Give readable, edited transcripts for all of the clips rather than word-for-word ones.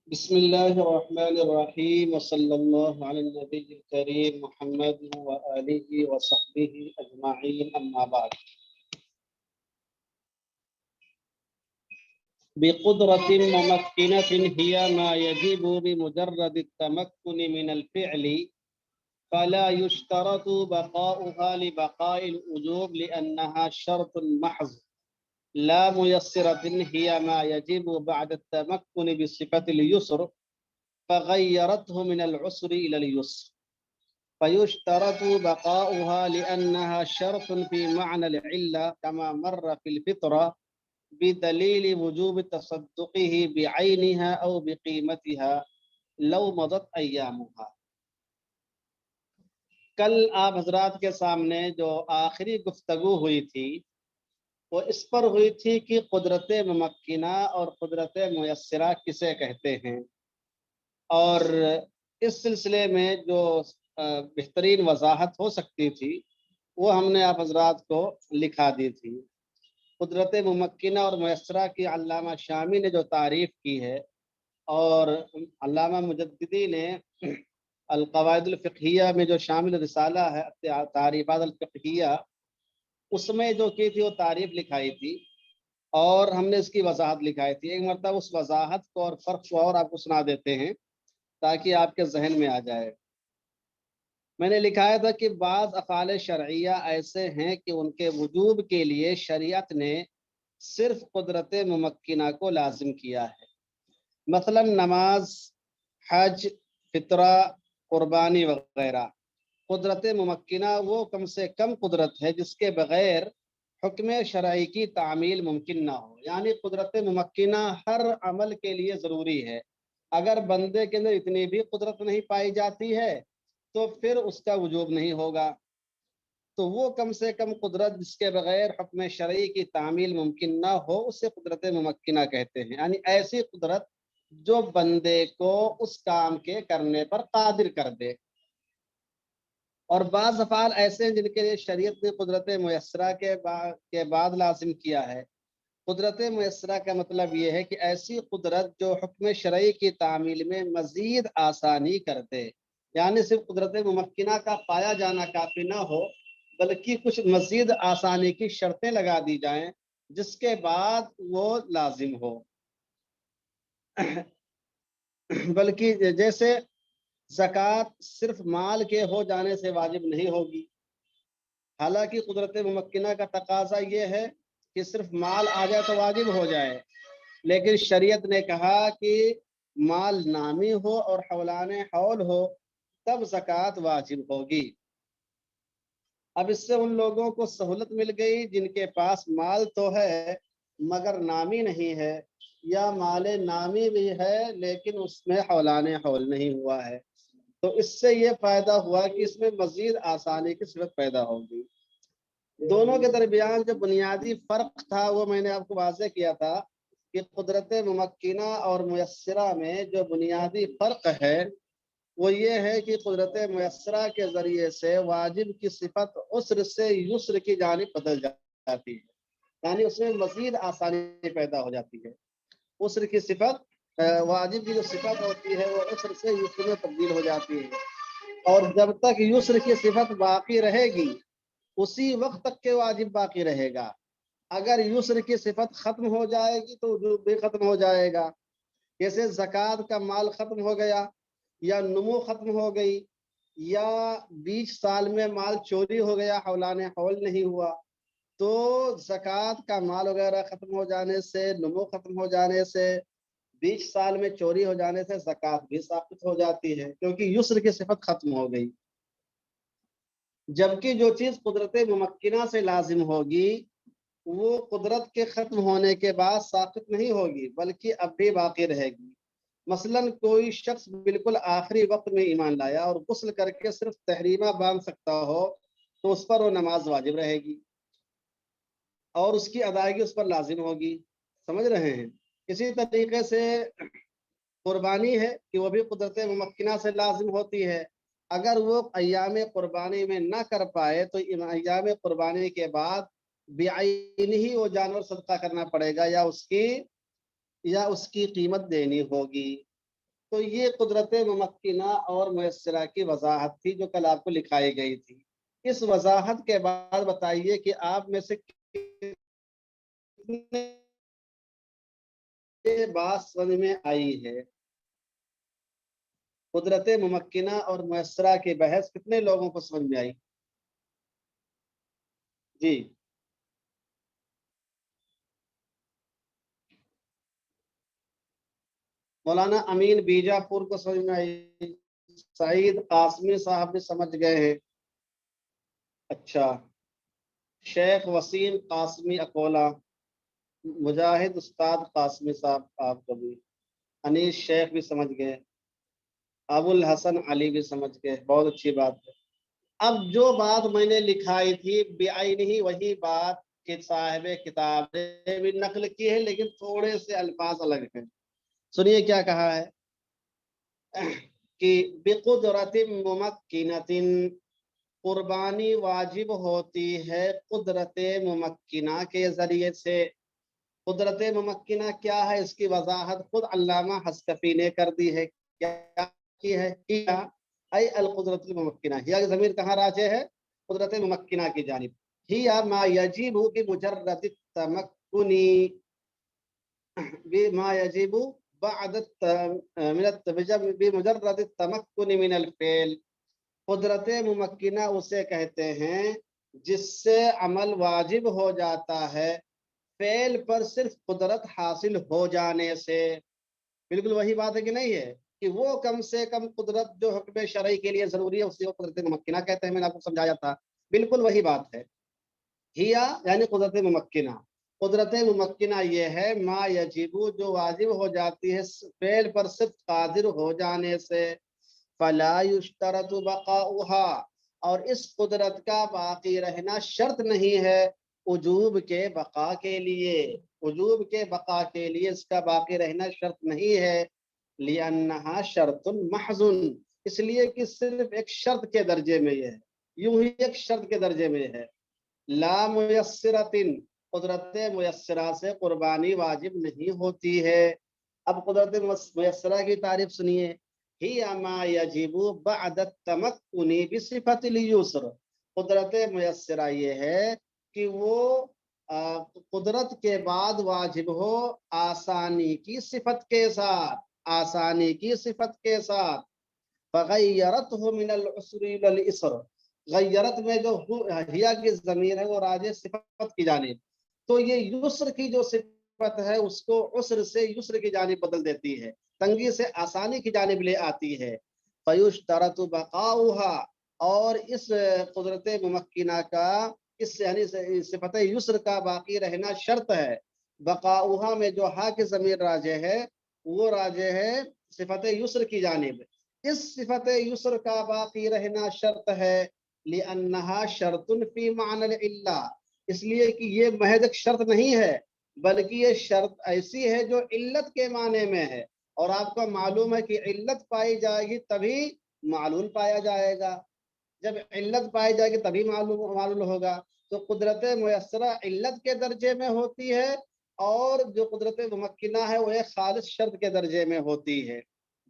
بسم الله الرحمن الرحيم وصلى الله على النبي الكريم محمد وآله وصحبه أجمعين أما بعد. بقدرة ممكنة هي ما يجب بمجرد التمكن من الفعل، فلا يشترط بقاؤها لبقاء الوجوب لأنها شرط محض. لا ميسرة هي ما يجب بعد التمكن بصفة اليسر فغيرته من العسر إلى اليسر، فيشترط بقاؤها لأنها شرط في معنى العلة كما مر في الفطرة بدليل وجوب تصدقه بعينها أو بقيمتها لو مضت أيامها. کل آپ حضرات کے سامنے جو آخری گفتگو ہوئی تھی وہ اس پر ہوئی تھی کہ قدرت ممکنہ اور قدرت میسرہ کسے کہتے ہیں، اور اس سلسلے میں جو بہترین وضاحت ہو سکتی تھی وہ ہم نے آپ حضرات کو لکھا دی تھی۔ قدرت ممکنہ اور میسرہ کی علامہ شامی نے جو تعریف کی ہے اور علامہ مجددی نے القواعد الفقہیہ میں جو شامل رسالہ ہے تعریفات الفقہیہ، اس میں جو کی تھی وہ تعریف لکھائی تھی اور ہم نے اس کی وضاحت لکھائی تھی۔ ایک مرتبہ اس وضاحت کو اور فرق کو اور آپ کو سنا دیتے ہیں تاکہ آپ کے ذہن میں آ جائے۔ میں نے لکھایا تھا کہ بعض افعال شرعیہ ایسے ہیں کہ ان کے وجوب کے لیے شریعت نے صرف قدرت ممکنہ کو لازم کیا ہے، مثلا نماز، حج، فطرہ، قربانی وغیرہ۔ قدرت ممکنہ وہ کم سے کم قدرت ہے جس کے بغیر حکم شرعی کی تعمیل ممکن نہ ہو، یعنی قدرت ممکنہ ہر عمل کے لیے ضروری ہے۔ اگر بندے کے اندر اتنی بھی قدرت نہیں پائی جاتی ہے تو پھر اس کا وجوب نہیں ہوگا۔ تو وہ کم سے کم قدرت جس کے بغیر حکم شرعی کی تعمیل ممکن نہ ہو اسے قدرت ممکنہ کہتے ہیں، یعنی ایسی قدرت جو بندے کو اس کام کے کرنے پر قادر کر دے۔ اور بعض افعال ایسے ہیں جن کے لیے شریعت نے قدرت میسرہ کے بعد لازم کیا ہے۔ قدرت میسرہ کا مطلب یہ ہے کہ ایسی قدرت جو حکم شرعی کی تعمیل میں مزید آسانی کر دے، یعنی صرف قدرت ممکنہ کا پایا جانا کافی نہ ہو بلکہ کچھ مزید آسانی کی شرطیں لگا دی جائیں جس کے بعد وہ لازم ہو۔ بلکہ جیسے زکوٰۃ صرف مال کے ہو جانے سے واجب نہیں ہوگی، حالانکہ قدرت ممکنہ کا تقاضا یہ ہے کہ صرف مال آ جائے تو واجب ہو جائے، لیکن شریعت نے کہا کہ مال نامی ہو اور حولان حول ہو تب زکوٰۃ واجب ہوگی۔ اب اس سے ان لوگوں کو سہولت مل گئی جن کے پاس مال تو ہے مگر نامی نہیں ہے، یا مال نامی بھی ہے لیکن اس میں حولان حول نہیں ہوا ہے، تو اس سے یہ فائدہ ہوا کہ اس میں مزید آسانی کی صورت پیدا ہوگی۔ دونوں کے درمیان جو بنیادی فرق تھا وہ میں نے آپ کو واضح کیا تھا کہ قدرت ممکنہ اور میسرہ میں جو بنیادی فرق ہے وہ یہ ہے کہ قدرت میسرہ کے ذریعے سے واجب کی صفت عسر سے یسر کی جانب بدل جاتی ہے، یعنی اس میں مزید آسانی پیدا ہو جاتی ہے۔ عسر کی صفت، واجب کی جو صفت ہوتی ہے وہ عسر سے یسر میں تبدیل ہو جاتی ہے، اور جب تک یسر کی صفت باقی رہے گی اسی وقت تک کے واجب باقی رہے گا۔ اگر یسر کی صفت ختم ہو جائے گی تو وجوب بھی ختم ہو جائے گا۔ جیسے زکوٰۃ کا مال ختم ہو گیا یا نمو ختم ہو گئی یا 20 سال میں مال چوری ہو گیا، حولان حول نہیں ہوا، تو زکوٰۃ کا مال وغیرہ ختم ہو جانے سے، نمو ختم ہو جانے سے، 20 سال میں چوری ہو جانے سے زکوٰۃ بھی ثابت ہو جاتی ہے کیونکہ یسر کی صفت ختم ہو گئی۔ جبکہ جو چیز قدرت ممکنہ سے لازم ہوگی وہ قدرت کے ختم ہونے کے بعد ثابت نہیں ہوگی بلکہ اب بھی باقی رہے گی۔ مثلا کوئی شخص بالکل آخری وقت میں ایمان لایا اور غسل کر کے صرف تحریمہ باندھ سکتا ہو تو اس پر وہ نماز واجب رہے گی اور اس کی ادائیگی اس پر لازم ہوگی، سمجھ رہے ہیں؟ اسی طریقے سے قربانی ہے کہ وہ بھی قدرت ممکنہ سے لازم ہوتی ہے۔ اگر وہ ایام قربانی میں نہ کر پائے تو ایام قربانی کے بعد بعین ہی وہ جانور صدقہ کرنا پڑے گا یا اس کی قیمت دینی ہوگی۔ تو یہ قدرت ممکنہ اور میسرہ کی وضاحت تھی جو کل آپ کو لکھائی گئی تھی۔ اس وضاحت کے بعد بتائیے کہ آپ میں سے کتنے بات سمجھ میں آئی ہے؟ قدرت ممکنہ اور میسرہ کی بحث کتنے لوگوں کو سمجھ میں آئی؟ جی مولانا امین بیجا پور کو سمجھ میں آئی، سعید قاسمی صاحب بھی سمجھ گئے ہیں، اچھا شیخ وسیم قاسمی اکولا، مجاہد استاد قاسمی صاحب آپ کو بھی، انیس شیخ بھی سمجھ گئے، ابو الحسن علی بھی سمجھ گئے، بہت اچھی بات ہے۔ اب جو بات میں نے لکھائی تھی بعین ہی وہی بات کہ صاحب کتاب نے بھی نقل کی ہے، لیکن تھوڑے سے الفاظ الگ ہیں۔ سنیے کیا کہا ہے کہ بقدرت ممکنۃ، قربانی واجب ہوتی ہے قدرت ممکنہ کے ذریعے سے۔ قدرت ممکنہ کیا ہے اس کی وضاحت خود علامہ حسکفی نے کر دی ہے، کیا کی ہے؟ کیا ای القدرت الممکنہ، ہیا کی ضمیر کہاں راجع ہے؟ قدرت ممکنہ کی جانب۔ ہیا ما یجب بمجرد التمکن، بما یجب بعد بمجرد التمکن من الفعل۔ قدرت ممکنہ اسے کہتے ہیں جس سے عمل واجب ہو جاتا ہے فعل پر صرف قدرت حاصل ہو جانے سے۔ بالکل وہی بات ہے کہ نہیں ہے کہ وہ کم سے کم قدرت جو حکم شرعی کے لیے ضروری ہے اسی کو قدرت ممکنہ کہتے ہیں، میں نے آپ کو سمجھایا تھا، بالکل وہی بات ہے۔ ہیا یعنی قدرت ممکنہ، قدرت ممکنہ یہ ہے ما یجب جو واجب ہو جاتی ہے فعل پر صرف قادر ہو جانے سے، فلا یشترط بقاؤها، اور اس قدرت کا باقی رہنا شرط نہیں ہے وجوب کے بقا کے لیے، وجوب کے بقا کے لیے اس کا باقی رہنا شرط نہیں ہے، لأنها شرط محض، اس لیے کہ صرف ایک شرط کے درجے میں یہ ہے، یوں ہی ایک شرط کے درجے میں ہے۔ لا میسرۃ، قدرت میسرہ سے قربانی واجب نہیں ہوتی ہے۔ اب قدرت میسرہ کی تعریف سنیے، ہی ما یجب بعد التمکن بصفت اليسر، قدرت میسرہ یہ ہے کہ وہ قدرت کے بعد واجب ہو آسانی کی صفت کے ساتھ، آسانی کی صفت کے ساتھ۔ فغیرتہ من العسر الى اليسر، غیرت میں جو ہیا کی ضمیر ہے وہ راجع صفت کی جانب، تو یہ یسر کی جو صفت ہے اس کو عسر سے یسر کی جانب بدل دیتی ہے، تنگی سے آسانی کی جانب لے آتی ہے۔ فیشترط بقاؤها، اور اس قدرت ممکنہ کا اس یعنی صفت یسر کا باقی رہنا شرط ہے۔ بقاؤها میں جو ہا کی ضمیر راجع ہے وہ راجع ہے صفت یسر کی جانب، اس صفت یسر کا باقی رہنا شرط ہے، لأنها شرط فی معنی العلہ، اس لیے کہ یہ محض ایک شرط نہیں ہے بلکہ یہ شرط ایسی ہے جو علت کے معنی میں ہے، اور آپ کو معلوم ہے کہ علت پائی جائے گی تبھی معلول پایا جائے گا، جب علت پائی جائے گی تبھی معلول ہوگا۔ تو قدرت میسرہ علت کے درجے میں ہوتی ہے اور جو قدرت ممکنہ ہے وہ ایک خالص شرط کے درجے میں ہوتی ہے۔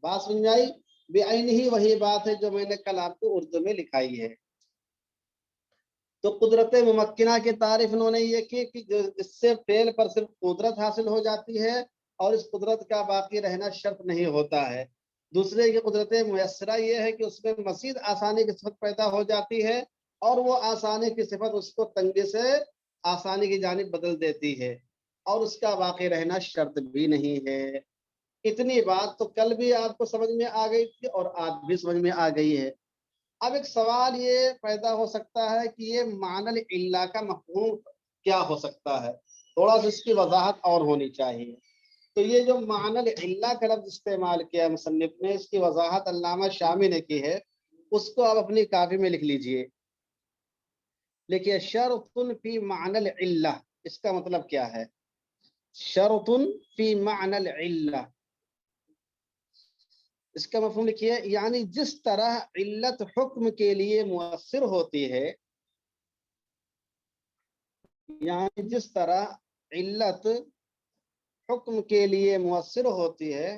بات سمجھائی؟ بعین ہی وہی بات ہے جو میں نے کل آپ کو اردو میں لکھائی ہے۔ تو قدرت ممکنہ کی تعریف انہوں نے یہ کی کہ جس سے فعل پر صرف قدرت حاصل ہو جاتی ہے اور اس قدرت کا باقی رہنا شرط نہیں ہوتا ہے۔ دوسرے کی قدرت میسرہ یہ ہے کہ اس میں مزید آسانی کی صفت پیدا ہو جاتی ہے اور وہ آسانی کی صفت اس کو تنگی سے آسانی کی جانب بدل دیتی ہے اور اس کا باقی رہنا شرط بھی نہیں ہے۔ اتنی بات تو کل بھی آپ کو سمجھ میں آ گئی تھی اور آج بھی سمجھ میں آ گئی ہے۔ اب ایک سوال یہ پیدا ہو سکتا ہے کہ یہ معنی العلہ کا مفہوم کیا ہو سکتا ہے، تھوڑا سا اس کی وضاحت اور ہونی چاہیے۔ تو یہ جو معنی العلہ کا لفظ استعمال کیا مصنف نے، اس کی وضاحت علامہ شامی نے کی ہے، اس کو آپ اپنی کاپی میں لکھ لیجئے۔ لیکن شرط فی معنی العلہ، اس کا مطلب کیا ہے؟ شرط فی معنی العلہ، اس کا مفہوم لکھیے، یعنی جس طرح علت حکم کے لیے مؤثر ہوتی ہے، یعنی جس طرح علت حکم کے لیے مؤثر ہوتی ہے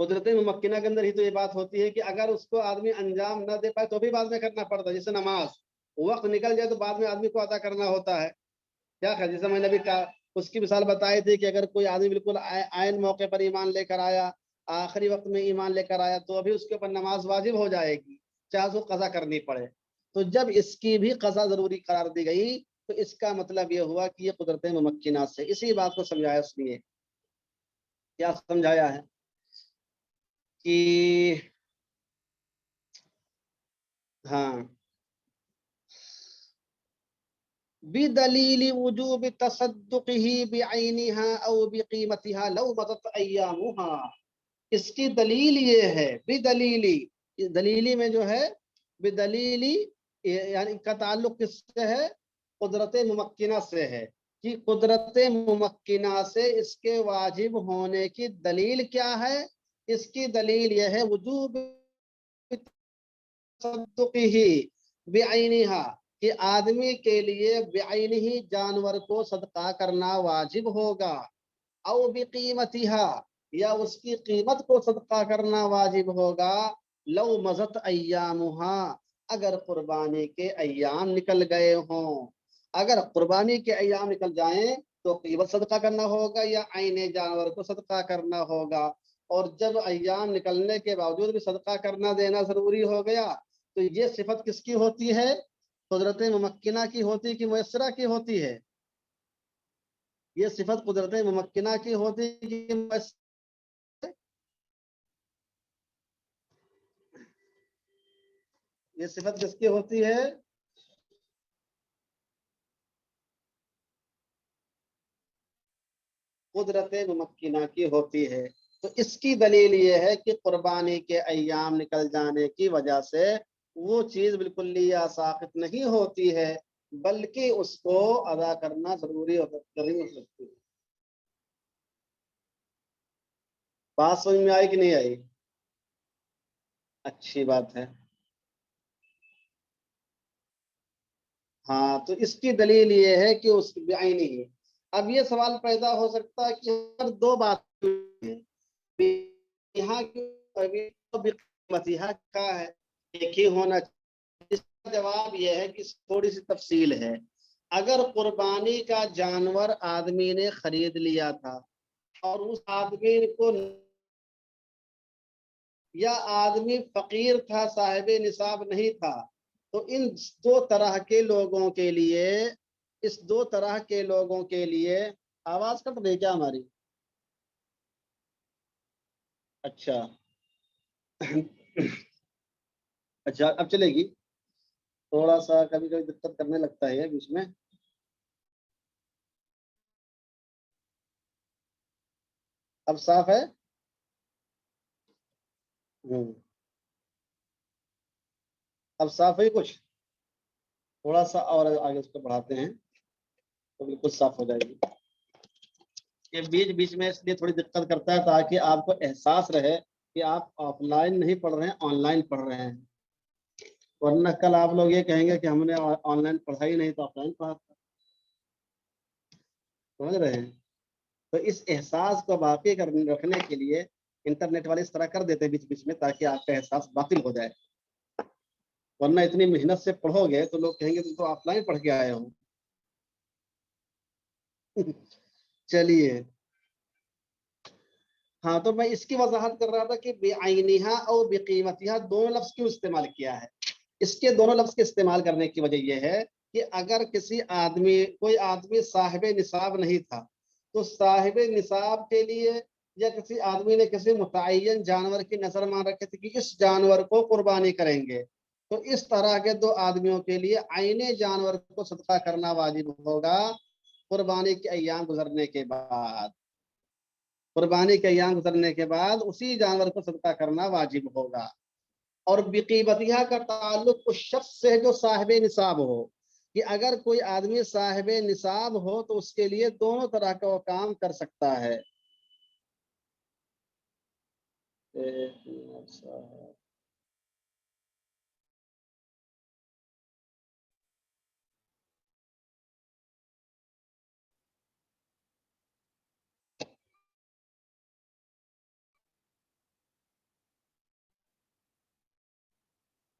قدرت ممکنہ کے اندر ہی تو یہ بات ہوتی ہے کہ اگر اس کو آدمی انجام نہ دے پائے تو بھی بعد میں کرنا پڑتا ہے. جیسے نماز وقت نکل جائے تو بعد میں آدمی کو ادا کرنا ہوتا ہے. کیا خیال؟ جیسے میں نے ابھی کہا اس کی مثال بتائی تھی کہ اگر کوئی آدمی بالکل عین موقع پر ایمان لے کر آیا, آخری وقت میں ایمان لے کر آیا, تو ابھی اس کے اوپر نماز واجب ہو جائے گی چاہے اس کو قضا کرنی پڑے. تو جب اس کی بھی قضا ضروری قرار دی گئی تو اس کا مطلب یہ ہوا کہ یہ قدرت ممکنات سے. اسی بات کو سمجھایا اس لیے. کیا سمجھایا ہے کہ ہاں بدلیل وجوب تصدقه بعینها او بقیمتها لو مضت ایامها. اس کی دلیل یہ ہے بدلیلی, دلیلی میں جو ہے بدلیلی یعنی کا تعلق کس سے ہے؟ قدرت ممکنہ سے ہے. کہ قدرت ممکنہ سے اس کے واجب ہونے کی دلیل کیا ہے؟ اس کی دلیل یہ ہے وجوب تصدقه بعینها کہ آدمی کے لیے بعین ہی جانور کو صدقہ کرنا واجب ہوگا, او بقیمتها یا اس کی قیمت کو صدقہ کرنا واجب ہوگا, لو مضت ایامها اگر قربانی کے ایام نکل گئے ہوں. اگر قربانی کے ایام نکل جائیں تو قیمت صدقہ کرنا ہوگا یا عین جانور کو صدقہ کرنا ہوگا. اور جب ایام نکلنے کے باوجود بھی صدقہ کرنا دینا ضروری ہو گیا تو یہ صفت کس کی ہوتی ہے؟ قدرت ممکنہ کی ہوتی کہ میسرہ کی ہوتی ہے؟ یہ صفت قدرت ممکنہ کی ہوتی کہ یہ صفت کس کی ہوتی ہے؟ قدرت ممکنہ کی ہوتی ہے. تو اس کی دلیل یہ ہے کہ قربانی کے ایام نکل جانے کی وجہ سے وہ چیز بالکل لیا ساقط نہیں ہوتی ہے بلکہ اس کو ادا کرنا ضروری ہو سکتی ہے. بات سمجھ میں آئی کہ نہیں آئی؟ اچھی بات ہے. ہاں تو اس کی دلیل یہ ہے کہ اس کی بعینی ہے. اب یہ سوال پیدا ہو سکتا ہے کہ ہر دو بات یہاں مسیحا کا ہے ایک ہی ہونا چاہیے. اس کا جواب یہ ہے کہ تھوڑی سی تفصیل ہے. اگر قربانی کا جانور آدمی نے خرید لیا تھا اور اس آدمی کو یا آدمی فقیر تھا صاحب نصاب نہیں تھا تو ان دو طرح کے لوگوں کے لیے اس دو طرح کے لوگوں کے لیے آواز کٹ رہی کیا ہماری؟ اچھا اچھا اب چلے گی. تھوڑا سا کبھی کبھی دقت کرنے لگتا ہے بیچ میں. اب صاف ہے. اب صاف ہے کچھ. تھوڑا سا اور آگے اس کو بڑھاتے ہیں تو بالکل صاف ہو جائے گی. یہ بیچ بیچ میں اس لیے تھوڑی دقت کرتا ہے تاکہ آپ کو احساس رہے کہ آپ آف لائن نہیں پڑھ رہے ہیں, آن لائن پڑھ رہے ہیں. ورنہ کل آپ لوگ یہ کہیں گے کہ ہم نے آن لائن پڑھا ہی نہیں تو آف لائن پڑھا تھا. سمجھ رہے ہیں؟ تو اس احساس کو باقی رکھنے کے لیے انٹرنیٹ والے اس طرح کر دیتے ہیں بیچ بیچ میں تاکہ آپ کا احساس باطل ہو جائے. ورنہ اتنی محنت سے پڑھو گے تو لوگ کہیں گے تم تو آف لائن پڑھ کے آئے ہو. چلیے ہاں تو میں اس کی وضاحت کر رہا تھا کہ بعینہا اور بقیمتہا دونوں لفظ کیوں استعمال کیا ہے. اس کے دونوں لفظ کے استعمال کرنے کی وجہ یہ ہے کہ اگر کوئی آدمی صاحب نصاب نہیں تھا تو صاحب نصاب کے لیے یا کسی آدمی نے کسی متعین جانور کی نظر مان رکھے تھے کہ اس جانور کو قربانی کریں گے تو اس طرح کے دو آدمیوں کے لیے عین جانور کو صدقہ کرنا واجب ہوگا قربانی کے ایام گزرنے کے بعد. قربانی کے ایام گزرنے کے بعد اسی جانور کو صدقہ کرنا واجب ہوگا. اور بقیمتیہ کا تعلق اس شخص سے جو صاحب نصاب ہو کہ اگر کوئی آدمی صاحب نصاب ہو تو اس کے لیے دونوں طرح کا وہ کام کر سکتا ہے.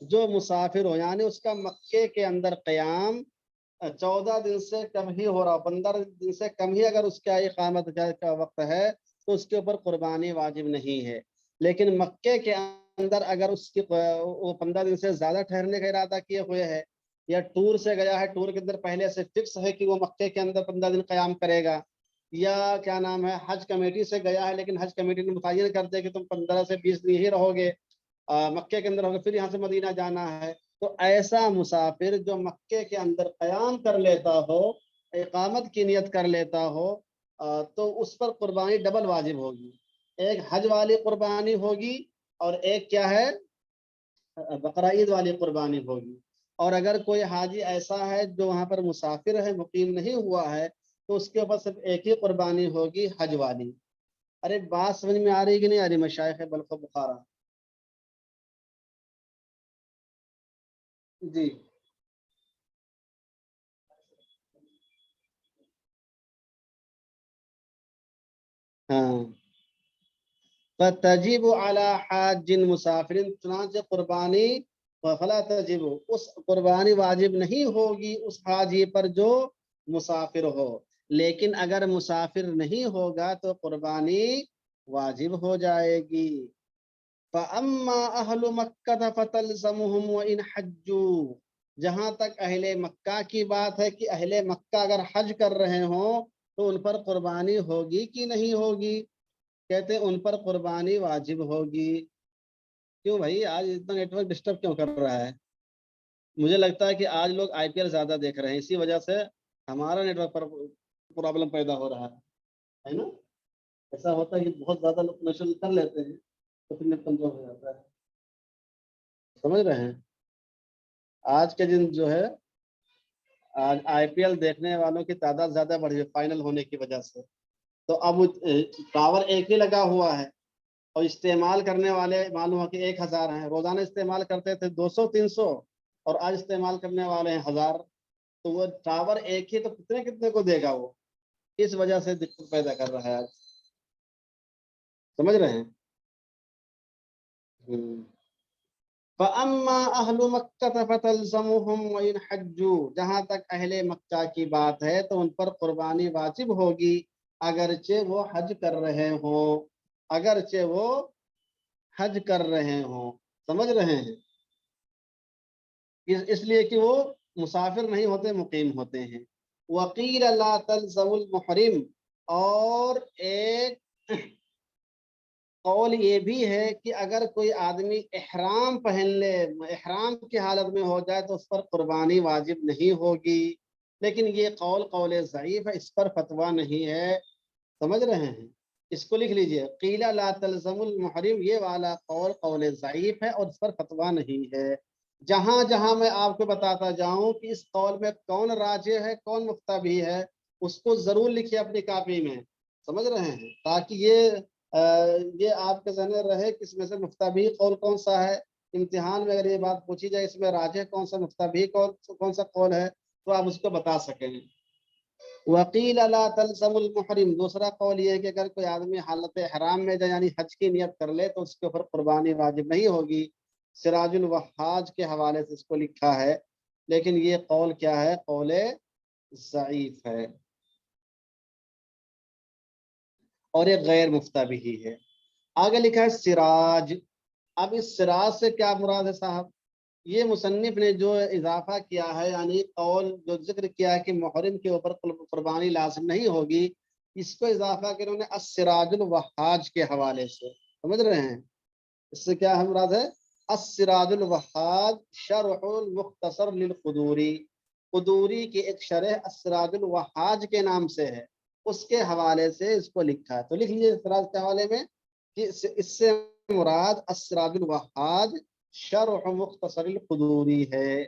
جو مسافر ہو یعنی اس کا مکے کے اندر قیام 14 دن سے کم ہی ہو رہا، 15 دن سے کم ہی اگر اس کا اقامت کا وقت ہے تو اس کے اوپر قربانی واجب نہیں ہے۔ لیکن مکے کے اندر اگر اس کی وہ 15 دن سے زیادہ ٹھہرنے کا ارادہ کیے ہوئے ہے، یا ٹور سے گیا ہے، ٹور کے اندر پہلے سے فکس ہے کہ وہ مکے کے اندر 15 دن قیام کرے گا، یا کیا نام ہے حج کمیٹی سے گیا ہے لیکن حج کمیٹی نے متعین کر دیا کہ تم 15 سے 20 دن ہی رہو گے مکے کے اندر ہوگے، پھر یہاں سے مدینہ جانا ہے، تو ایسا مسافر جو مکے کے اندر قیام کر لیتا ہو، اقامت کی نیت کر لیتا ہو، تو اس پر قربانی ڈبل واجب ہوگی، ایک حج والی قربانی ہوگی اور ایک کیا ہے بقرہ عید والی قربانی ہوگی۔ اور اگر کوئی حاجی ایسا ہے جو وہاں پر مسافر ہے، مقیم نہیں ہوا ہے، تو اس کے اوپر صرف ایک ہی قربانی ہوگی، حج والی۔ ارے بات سمجھ میں آ رہی کہ نہیں آ رہی مشائخ بلخ و بخارا؟ جی ہاں، فتجب علی حاج مسافر، چنانچہ قربانی فلا تجب، اس قربانی واجب نہیں ہوگی اس حاجی پر جو مسافر ہو، لیکن اگر مسافر نہیں ہوگا تو قربانی واجب ہو جائے گی۔ فَأَمَّا أَهْلُ مَكَّةَ فَتَلْزَمُهُمْ وَإِنْ حَجُّوا، جہاں تک اہل مکہ کی بات ہے کہ اہل مکہ اگر حج کر رہے ہوں تو ان پر قربانی ہوگی کہ نہیں ہوگی؟ کہتے ہیں ان پر قربانی واجب ہوگی۔ کیوں بھائی آج اتنا نیٹ ورک ڈسٹرب کیوں کر رہا ہے؟ مجھے لگتا ہے کہ آج لوگ آئی پی ایل زیادہ دیکھ رہے ہیں، اسی وجہ سے ہمارا نیٹ ورک پر پرابلم پیدا ہو رہا ہے نا؟ ایسا ہوتا ہے کہ بہت زیادہ لوگ کنیکشن کر لیتے ہیں تو پھر نیٹ کمزور ہو جاتا ہے، سمجھ رہے ہیں؟ آج کے دن جو ہے آج آئی پی ایل دیکھنے والوں کی تعداد زیادہ بڑھی ہے فائنل ہونے کی وجہ سے، تو اب ٹاور ایک ہی لگا ہوا ہے اور استعمال کرنے والے معلوم ہو کہ 1000 ہیں، روزانہ استعمال کرتے تھے 200 300، اور آج استعمال کرنے والے ہیں 1000، تو وہ ٹاور ایک ہی تو کتنے کتنے کو دے گا وہ، اس وجہ سے دقت پیدا کر رہا ہے آج، سمجھ رہے ہیں؟ فَأَمَّا أَهْلُ مَكَّةَ فَتَلْزَمُهُمْ وَإِنْ حَجُّوا، جہاں تک اہل مکہ کی بات ہے تو ان پر قربانی واجب ہوگی اگرچہ وہ حج کر رہے ہوں، اگرچہ وہ حج کر رہے ہوں، سمجھ رہے ہیں؟ اس لیے کہ وہ مسافر نہیں ہوتے، مقیم ہوتے ہیں۔ وَقِيلَ لَا تَلْزَمُ الْمُحْرِمُ، اور ایک قول یہ بھی ہے کہ اگر کوئی آدمی احرام پہن لے، احرام کی حالت میں ہو جائے تو اس پر قربانی واجب نہیں ہوگی، لیکن یہ قول ضعیف ہے، اس پر فتویٰ نہیں ہے، سمجھ رہے ہیں؟ اس کو لکھ لیجئے، قیل لا تلزم المحرم، یہ والا قول ضعیف ہے اور اس پر فتویٰ نہیں ہے۔ جہاں جہاں میں آپ کو بتاتا جاؤں کہ اس قول میں کون راجح ہے کون مفتبی ہے، اس کو ضرور لکھیے اپنی کاپی میں، سمجھ رہے ہیں؟ تاکہ یہ آپ کے ذہن میں رہے کہ اس میں سے مفتبی قول کون سا ہے، امتحان میں اگر یہ بات پوچھی جائے اس میں راجح کون سا، مفتبی کون سا قول ہے، تو آپ اس کو بتا سکیں۔ وکیل لا تلزم المحرم، دوسرا قول یہ ہے کہ اگر کوئی آدمی حالت احرام میں جائے یعنی حج کی نیت کر لے تو اس کے اوپر قربانی واجب نہیں ہوگی، سراج الوحاج کے حوالے سے اس کو لکھا ہے، لیکن یہ قول کیا ہے، قول ضعیف ہے اور یہ غیر مفتبی ہی ہے۔ آگے لکھا ہے سراج، اب اس سراج سے کیا مراد ہے صاحب؟ یہ مصنف نے جو اضافہ کیا ہے یعنی قول جو ذکر کیا ہے کہ محرم کے اوپر قربانی لازم نہیں ہوگی، اس کو اضافہ کیا انہوں نے السراج الوحاج کے حوالے سے، سمجھ رہے ہیں؟ اس سے کیا مراد ہے؟ السراج الوحاج شرح المختصر للقدوری، قدوری کی ایک شرح السراج الوحاج کے نام سے ہے، اس کے حوالے سے اس کو لکھا ہے، تو لکھ لیجیے سراج کے حوالے میں کہ اس سے مراد السراج الوحاج شرح مختصر القدوری ہے،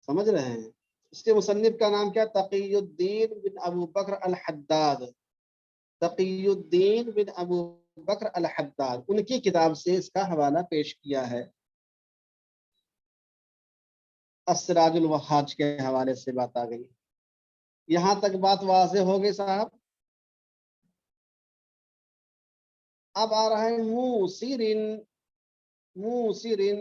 سمجھ رہے ہیں؟ اس کے مصنف کا نام کیا؟ تقی الدین بن ابو بکر الحداد، تقی الدین بن ابو بکر الحداد، ان کی کتاب سے اس کا حوالہ پیش کیا ہے، السراج الوحاج کے حوالے سے بات آ گئی۔ یہاں تک بات واضح ہو گئی صاحب؟ اب آ رہا ہے موسرن، موسرن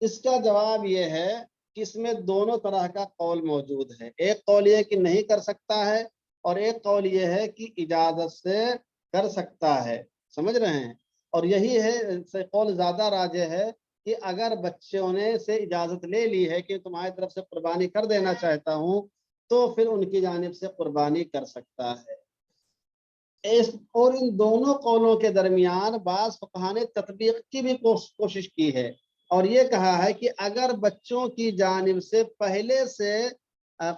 اس کا جواب یہ ہے کہ اس میں دونوں طرح کا قول موجود ہے. ایک قول یہ کہ نہیں کر سکتا ہے اور ایک قول یہ ہے کہ اجازت سے کر سکتا ہے. سمجھ رہے ہیں؟ اور یہی ہے قول زیادہ راجح ہے کہ اگر بچوں نے سے اجازت لے لی ہے کہ تمہاری طرف سے قربانی کر دینا چاہتا ہوں تو پھر ان کی جانب سے قربانی کر سکتا ہے. اور ان دونوں قولوں کے درمیان بعض فقہاء نے تطبیق کی بھی کوشش کی ہے اور یہ کہا ہے کہ اگر بچوں کی جانب سے پہلے سے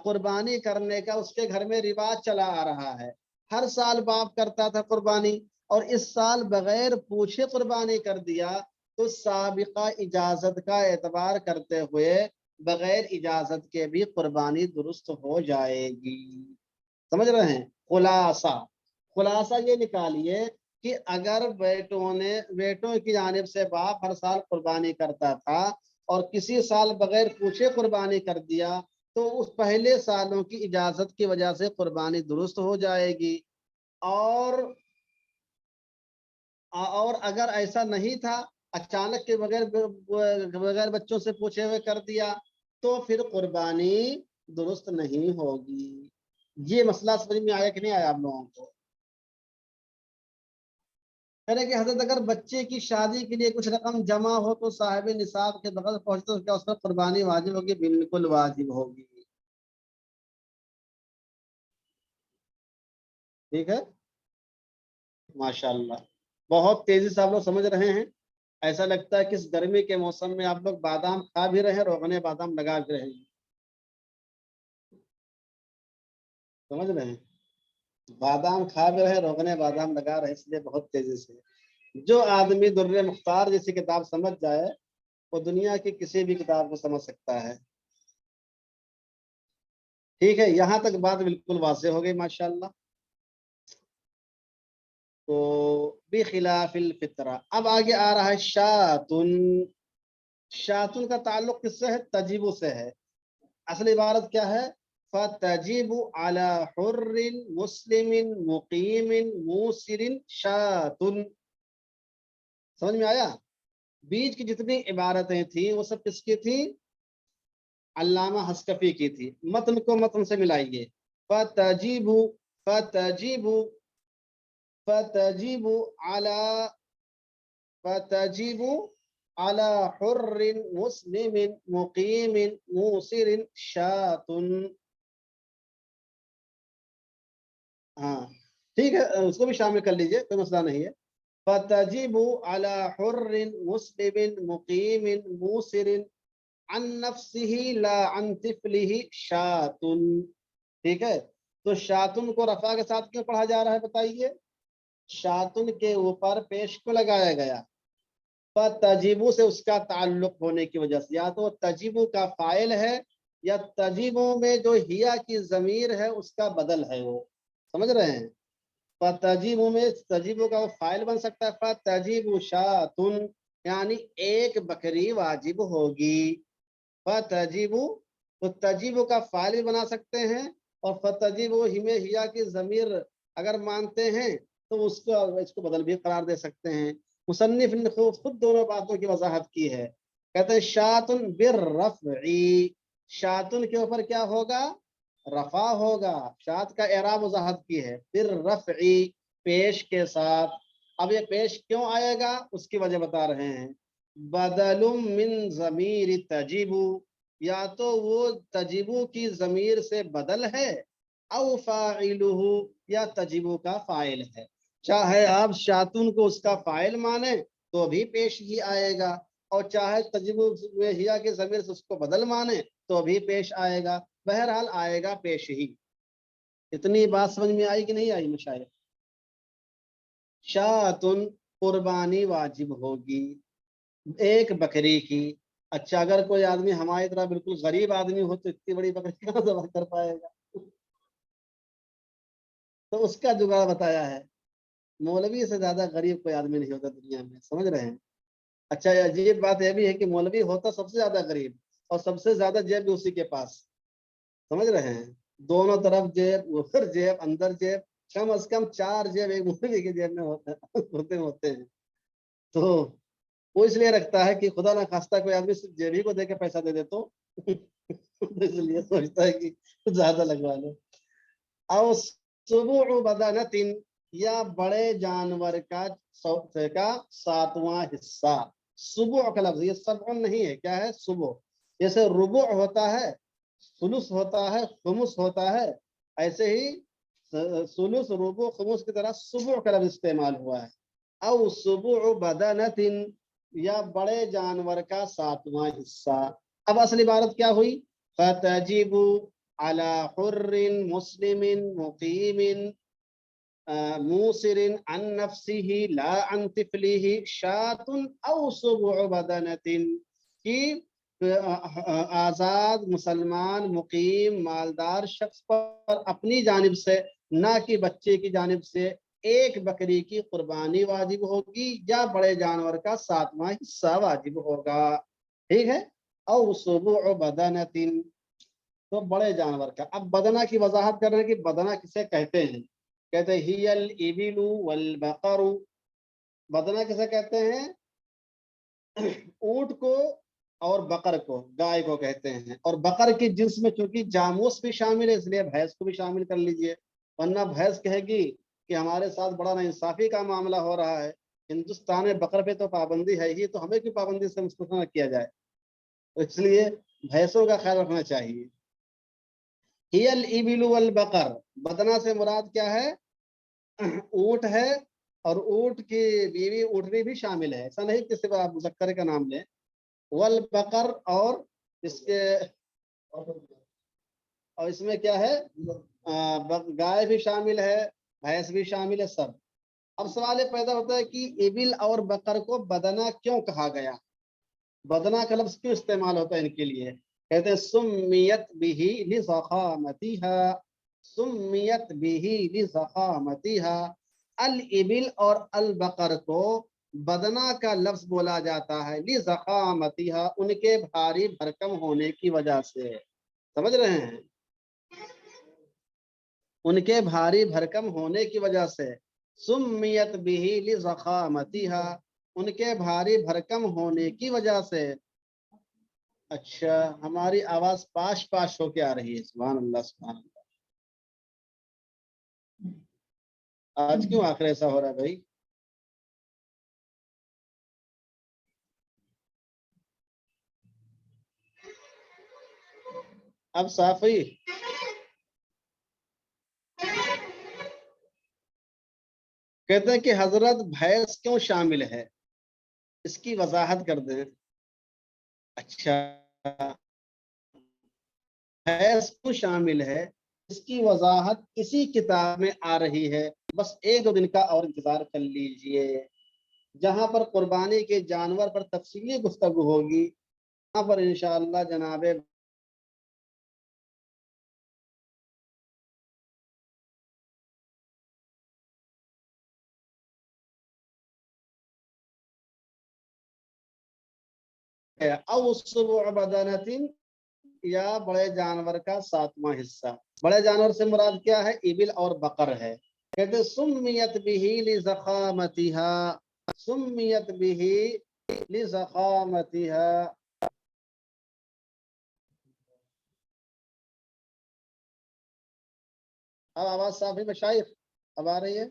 قربانی کرنے کا اس کے گھر میں رواج چلا آ رہا ہے، ہر سال باپ کرتا تھا قربانی اور اس سال بغیر پوچھے قربانی کر دیا، تو سابقہ اجازت کا اعتبار کرتے ہوئے بغیر اجازت کے بھی قربانی درست ہو جائے گی. سمجھ رہے ہیں؟ خلاصہ یہ نکالیے کہ اگر بیٹوں کی جانب سے باپ ہر سال قربانی کرتا تھا اور کسی سال بغیر پوچھے قربانی کر دیا تو اس پہلے سالوں کی اجازت کی وجہ سے قربانی درست ہو جائے گی. اور اگر ایسا نہیں تھا، اچانک کے بغیر بچوں سے پوچھے ہوئے کر دیا تو پھر قربانی درست نہیں ہوگی. یہ مسئلہ سمجھ میں آیا کہ نہیں آیا آپ لوگوں کو؟ کہ حضرت اگر بچے کی شادی کے لیے کچھ رقم جمع ہو تو صاحب نصاب کے بغیر پہنچے تو کیا اس پر قربانی واجب ہوگی؟ بالکل واجب ہوگی. ٹھیک ہے، ماشاءاللہ بہت تیزی سے آپ لوگ سمجھ رہے ہیں. ایسا لگتا ہے کہ اس گرمی کے موسم میں آپ لوگ بادام کھا بھی رہے ہیں، روغن بادام لگا بھی رہے ہیں. سمجھ رہے ہیں؟ بادام کھا بھی رہے، روغن بادام لگا رہے، اس لیے بہت تیزی سے. جو آدمی در مختار جیسی کتاب سمجھ جائے وہ دنیا کی کسی بھی کتاب کو سمجھ سکتا ہے. ٹھیک ہے، یہاں تک بات بالکل واضح ہو گئی ماشاءاللہ. تو بخلاف الفطرہ، اب آگے آ رہا ہے شاتن. شاتن کا تعلق کس سے ہے؟ تجیبو سے ہے. اصل عبارت کیا ہے؟ فتجیب علی حر مسلم مقیم موسر شاتن. سمجھ میں آیا؟ بیچ کی جتنی عبارتیں تھیں وہ سب کس کی تھیں؟ علامہ حسکفی کی تھی. متن کو متن سے ملائیے. فتجیب فتجیب فتجیب علی فتجیب علی حر مسلم مقیم موسر شاتن. ہاں ٹھیک ہے، اس کو بھی شامل کر لیجئے، کوئی مسئلہ نہیں ہے. فتجب على حر مسلم مقیم موسر عن نفسه لا عن طفله شاتن. ٹھیک ہے، تو شاتن کو رفع کے ساتھ کیوں پڑھا جا رہا ہے بتائیے؟ شاتن کے اوپر پیش کو لگایا گیا. فتجیبو سے اس کا تعلق ہونے کی وجہ سے، یا تو تجیبو کا فاعل ہے یا تجیبو میں جو ہیا کی ضمیر ہے اس کا بدل ہے وہ. سمجھ رہے ہیں؟ فتجیبو میں تجیبو کا فاعل بن سکتا ہے. فتجیبو شاتن یعنی ایک بکری واجب ہوگی. فتجیبو تو تجیبو کا فاعل بھی بنا سکتے ہیں اور فتجیبو ہمیں ہیا کی ضمیر اگر مانتے ہیں تو اس کو بدل بھی قرار دے سکتے ہیں. مصنف نے خود دونوں باتوں کی وضاحت کی ہے. کہتے ہیں شاتن بالرفعی، شاتن کے اوپر کیا ہوگا؟ رفع ہوگا. شات کا اعراب وضاحت کی ہے. بالرفعی پیش کے ساتھ. اب یہ پیش کیوں آئے گا اس کی وجہ بتا رہے ہیں. بدل من ضمیر تجیبو، یا تو وہ تجیبو کی ضمیر سے بدل ہے، او فاعلہ یا تجیبو کا فاعل ہے. چاہے آپ شاتون کو اس کا فاعل مانے تو بھی پیش ہی آئے گا، اور چاہے تجیبو ہیا کے ضمیر سے اس کو بدل مانے تو بھی پیش آئے گا. بہرحال آئے گا پیش ہی. اتنی بات سمجھ میں آئی کہ نہیں آئی مشاہد؟ شاتن قربانی واجب ہوگی ایک بکری کی. اچھا اگر کوئی آدمی ہماری طرح بالکل غریب آدمی ہو تو اتنی بڑی بکری کہاں ذبح کر پائے گا؟ تو اس کا جگاڑ بتایا ہے. مولوی سے زیادہ غریب کوئی آدمی نہیں ہوتا دنیا میں. سمجھ رہے ہیں؟ اچھا عجیب بات یہ بھی ہے کہ مولوی ہوتا سب سے زیادہ غریب اور سب سے زیادہ جیب بھی اسی کے پاس. سمجھ رہے ہیں؟ دونوں طرف جیب، اوپر جیب، اندر جیب، کم از کم 4 جیب ایک مولوی کی جیب میں ہوتے ہیں. تو وہ اس لیے رکھتا ہے کہ خدا نہ خواستہ کوئی آدمی صرف جیبی کو دے کے پیسہ دے دے تو اس لیے سوچتا ہے کہ زیادہ لگوا لو. او سبع بدنۃ، یا بڑے جانور کا 7واں حصہ. سبع کا لفظ یہ سبع نہیں ہے، کیا ہے؟ سبع. جیسے ربع ہوتا ہے، ثلث ہوتا ہے، خمس ہوتا ہے، ایسے ہی ثلث، ربع، خمس کی طرح سبع کا لفظ استعمال ہوا ہے. او سبع بدنۃ، یا بڑے جانور کا 7واں حصہ. اب اصل عبارت کیا ہوئی؟ فتجب على حر مسلم مقیم موسر عن نفسه لا عن طفله شاة او سبع بدنۃ، کی آزاد مسلمان مقیم مالدار شخص پر اپنی جانب سے، نہ کہ بچے کی جانب سے، ایک بکری کی قربانی واجب ہوگی یا بڑے جانور کا 7واں حصہ واجب ہوگا. ٹھیک ہے. او سبع بدنۃ، تو بڑے جانور کا. اب بدنہ کی وضاحت کر رہے ہیں کہ بدنہ کسے کہتے ہیں. کہتے ہیں ہی الابل والبقر. بدنہ کسے کہتے ہیں؟ اونٹ کو اور بقر کو، گائے کو کہتے ہیں. اور بقر کی جنس میں چونکہ جاموس بھی شامل ہے، اس لیے بھینس کو بھی شامل کر لیجئے. ورنہ بھینس کہے گی کہ ہمارے ساتھ بڑا ناانصافی کا معاملہ ہو رہا ہے، ہندوستان میں بقر پہ تو پابندی ہے ہی، تو ہمیں کی پابندی سے مستثنی کیا جائے. تو اس لیے بھینسوں کا خیال رکھنا چاہیے. ہی الابل والبقر، بدنہ سے مراد کیا ہے؟ اونٹ ہے، اور اونٹ کی بیوی اونٹنی بھی شامل ہے. ایسا نہیں کہ صرف آپ مذکر کا نام لیں. والبقر، اور اس کے، اور اس میں کیا ہے؟ گائے بھی شامل ہے، بھینس بھی شامل ہے، سب. اب سوال یہ پیدا ہوتا ہے کہ ابل اور بقر کو بدنہ کیوں کہا گیا؟ بدنہ کا لفظ کیوں استعمال ہوتا ہے ان کے لیے؟ کہتے ہیں سمیت بہ لضخامتھا، سمیت بہ لضخامتھا. الابل اور البقر کو بدنہ کا لفظ بولا جاتا ہے لضخامتھا، ان کے بھاری بھرکم ہونے کی وجہ سے. سمجھ رہے ہیں؟ ان کے بھاری بھرکم ہونے کی وجہ سے. سمیت بہ لضخامتھا، ان کے بھاری بھرکم ہونے کی وجہ سے. اچھا، ہماری آواز پاش پاش ہو کے آ رہی ہے. سبحان اللہ سبحان اللہ. آج کیوں آخر ایسا ہو رہا ہے بھائی؟ اب صاف ہوئی؟ کہتے ہیں کہ حضرت بھینس کیوں شامل ہے، اس کی وضاحت کر دیں. اچھا، بھینس کیوں شامل ہے، اس کی وضاحت اسی کتاب میں آ رہی ہے. بس 1-2 دن کا اور انتظار کر لیجئے. جہاں پر قربانی کے جانور پر تفصیلی گفتگو ہوگی، وہاں پر انشاءاللہ جناب او سبع بدنۃ، یا بڑے جانور کا 7واں حصہ. بڑے جانور سے مراد کیا ہے؟ ابل اور بقر ہے. کہتے سمیت بہ لضخامتھا، سمیت بہ لضخامتھا. اب آواز صاف ہے مشائخ؟ اب آ رہی ہے؟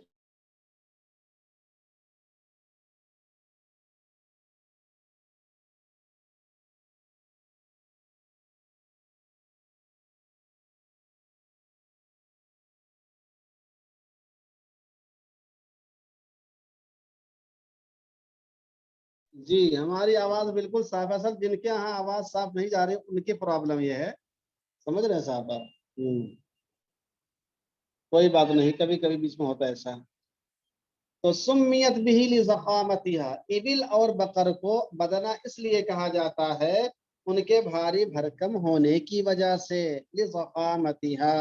جی، ہماری آواز بالکل صاف ہے سر. جن کے یہاں آواز صاف نہیں جا رہی ان کی پرابلم یہ ہے. سمجھ رہے ہیں صاحب آپ؟ کوئی بات نہیں، کبھی کبھی بیچ میں ہوتا ہے ایسا. تو سمیت بہ لضخامتھا، ابل اور بقر کو بدنہ اس لیے کہا جاتا ہے ان کے بھاری بھرکم ہونے کی وجہ سے. لضخامتھا،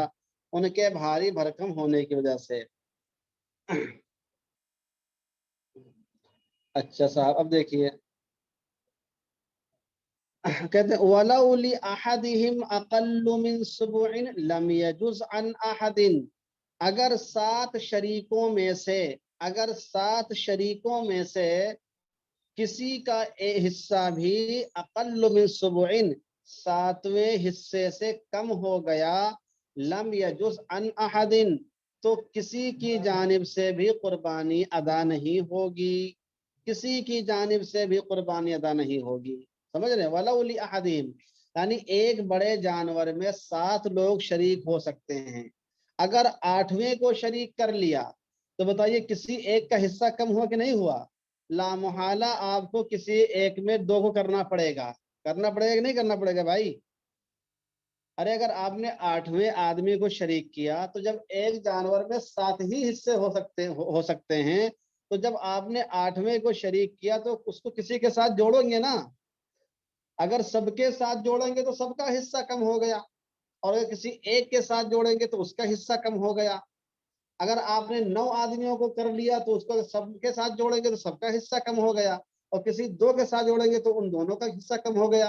ان کے بھاری بھرکم ہونے کی وجہ سے. اچھا صاحب، اب دیکھیے کہتے ہیں وَلَوْ لِأَحَدِهِمْ أَقَلُّ مِنْ سُبُعٍ لَمْ يَجُزْ عَنْ أَحَدٍ. اگر 7 شریکوں میں سے، اگر 7 شریکوں میں سے کسی کا حصہ بھی اقل من سبعین 7ویں حصے سے کم ہو گیا، لم یجز عن احد تو کسی کی جانب سے بھی قربانی ادا نہیں ہوگی، کسی کی جانب سے بھی قربانی ادا نہیں ہوگی. سمجھ رہے ہیں؟ وَلَوْ لِأَحَدِهِمْ یعنی ایک بڑے جانور میں 7 لوگ شریک ہو سکتے ہیں، اگر 8ویں کو شریک کر لیا تو بتائیے کسی ایک کا حصہ کم ہوا کہ نہیں ہوا؟ لا محالہ آپ کو کسی ایک میں 2 کو کرنا پڑے گا. کرنا پڑے گا کہ نہیں کرنا پڑے گا بھائی؟ ارے اگر آپ نے 8ویں آدمی کو شریک کیا تو جب ایک جانور میں 7 ہی حصے ہو سکتے ہیں، تو جب آپ نے 8ویں کو شریک کیا تو اس کو کسی کے ساتھ جوڑیں گے نا. اگر سب کے ساتھ جوڑیں گے تو سب کا حصہ کم ہو گیا، اور اگر کسی ایک کے ساتھ جوڑیں گے تو اس کا حصہ کم ہو گیا. اگر آپ نے 9 آدمیوں کو کر لیا تو اس کو سب کے ساتھ جوڑیں گے تو سب کا حصہ کم ہو گیا، اور کسی 2 کے ساتھ جوڑیں گے تو ان دونوں کا حصہ کم ہو گیا،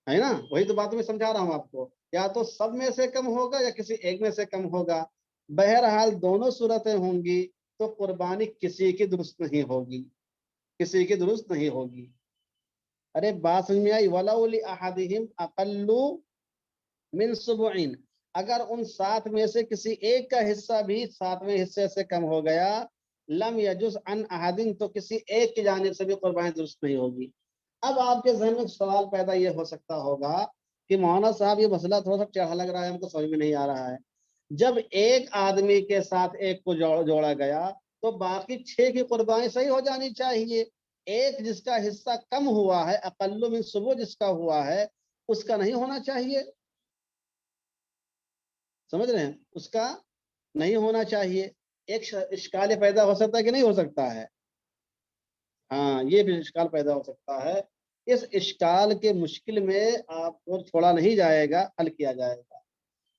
ہے نا؟ وہی تو بات میں سمجھا رہا ہوں آپ کو، یا تو سب میں سے کم ہوگا یا کسی ایک میں سے کم ہوگا. بہرحال دونوں صورتیں ہوں گی تو قربانی کسی کی درست نہیں ہوگی، کسی کی درست نہیں ہوگی. ارے بات سمجھ میں آئی؟ وَلَوْ لِأَحَدِهِمْ أَقَلُّ مِنْ سُبُعٍ اگر ان 7 میں سے کسی ایک کا حصہ بھی 7ویں حصے سے کم ہو گیا، لم یجز عن احد تو کسی ایک کی جانب سے بھی قربانی درست نہیں ہوگی. اب آپ کے ذہن میں سوال پیدا یہ ہو سکتا ہوگا کہ مولانا صاحب یہ مسئلہ تھوڑا سا چڑھا لگ رہا ہے، ہم کو سمجھ میں نہیں آ رہا ہے. جب ایک آدمی کے ساتھ ایک کو جوڑا گیا تو باقی 6 کی قربانی صحیح ہو جانی چاہیے. ایک جس کا حصہ کم ہوا ہے، اقل من سبع جس کا ہوا ہے، اس کا نہیں ہونا چاہیے. سمجھ رہے ہیں؟ اس کا نہیں ہونا چاہیے. ایک اشکال پیدا ہو سکتا ہے کہ نہیں ہو سکتا ہے؟ ہاں یہ بھی اشکال پیدا ہو سکتا ہے. اس اشکال کے مشکل میں آپ کو چھوڑا نہیں جائے گا، حل کیا جائے گا.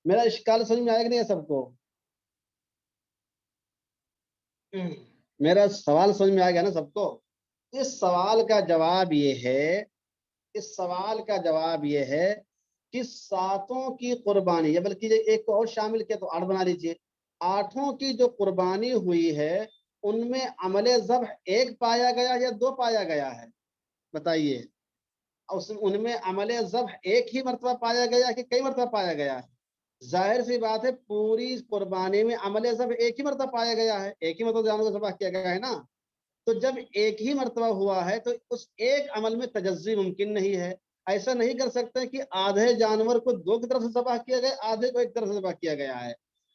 میرا اشکال سمجھ میں آئے گا نہیں ہے سب کو؟ میرا سوال سمجھ میں آ گیا نا سب کو؟ اس سوال کا جواب یہ ہے، اس سوال کا جواب یہ ہے کہ 7 کی قربانی، یا بلکہ ایک کو اور شامل کیا تو 8 بنا لیجیے. 8 کی جو قربانی ہوئی ہے ان میں عمل ذبح ایک پایا گیا یا 2 پایا گیا ہے؟ بتائیے. ان میں عمل ذبح ایک ہی مرتبہ پایا گیا کہ کئی مرتبہ پایا گیا ہے؟ ظاہر سی بات ہے پوری قربانی میں عمل ذبح ایک ہی مرتبہ پایا گیا ہے، ایک ہی مرتبہ جانور کو ذبح کیا گیا ہے نا. تو جب ایک ہی مرتبہ ہوا ہے تو اس ایک عمل میں تجزی ممکن نہیں ہے. ایسا نہیں کر سکتے کہ آدھے جانور کو 2 کی طرف سے ذبح کیا گیا، آدھے کو ایک طرف سے ذبح کیا گیا ہے.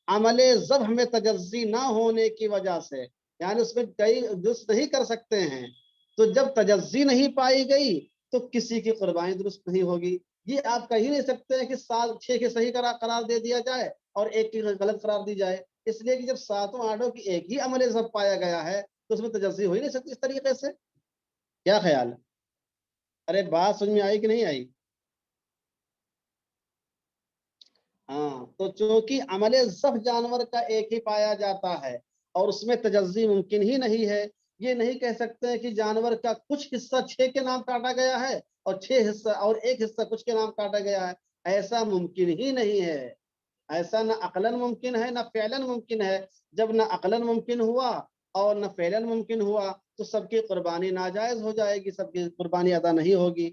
عمل ذبح میں تجزی نہ ہونے کی وجہ سے، یعنی اس میں کئی درست نہیں کر سکتے ہیں، تو جب تجزی نہیں پائی گئی تو کسی کی قربانی درست نہیں ہوگی. یہ آپ کہہ ہی نہیں سکتے ہیں کہ 6 کے صحیح قرار دے دیا جائے اور ایک کی غلط قرار دی جائے، اس لیے کہ جب 7 کی ایک ہی عمل ذبح پایا گیا ہے تو اس میں تجزی ہو ہی نہیں سکتی اس طریقے سے. کیا خیال ہے؟ ارے بات سمجھ میں آئی کہ نہیں آئی؟ ہاں تو چونکہ عمل ذبح جانور کا ایک ہی پایا جاتا ہے اور اس میں تجزی ممکن ہی نہیں ہے، یہ نہیں کہہ سکتے کہ جانور کا کچھ حصہ 6 کے نام کاٹا گیا ہے اور 6 حصہ اور ایک حصہ کچھ کے نام کاٹا گیا ہے. ایسا ممکن ہی نہیں ہے. ایسا نہ عقلاً ممکن ہے نہ فعلاً ممکن ہے. جب نہ عقلاً ممکن ہوا اور نہ فعلاً ممکن ہوا تو سب کی قربانی ناجائز ہو جائے گی، سب کی قربانی ادا نہیں ہوگی.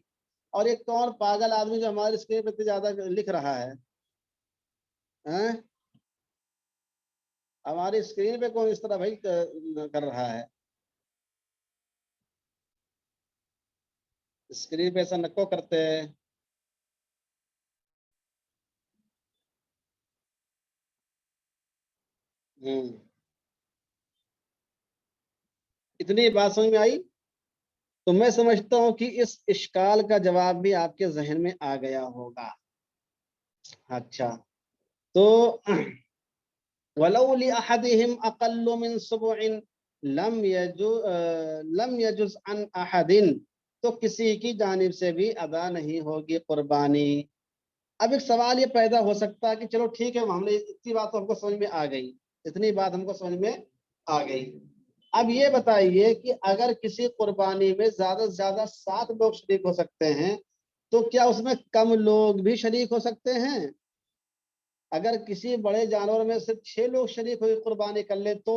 اور ایک کون پاگل آدمی جو ہمارے اسکرین پہ زیادہ لکھ رہا ہے، ہماری اسکرین پہ کون اس طرح بھائی کر رہا ہے؟ اسکرین پہ ایسا نکو کرتے ہیں. اتنی بات سمجھ میں آئی تو میں سمجھتا ہوں کہ اس اشکال کا جواب بھی آپ کے ذہن میں آ گیا ہوگا. اچھا تو وَلَوْ لِأَحَدِهِمْ أَقَلُّ مِنْ سُبُعٍ لَمْ يَجُزْ عَنْ أَحَدٍ تو کسی کی جانب سے بھی ادا نہیں ہوگی قربانی. اب ایک سوال یہ پیدا ہو سکتا ہے کہ چلو ٹھیک ہے، ہم نے اتنی بات تو ہم کو سمجھ میں آ گئی، اتنی بات ہم کو سمجھ میں آ گئی. اب یہ بتائیے کہ اگر کسی قربانی میں زیادہ سے زیادہ 7 لوگ شریک ہو سکتے ہیں تو کیا اس میں کم لوگ بھی شریک ہو سکتے ہیں؟ اگر کسی بڑے جانور میں صرف 6 لوگ شریک ہوئے قربانی کر لے تو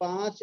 5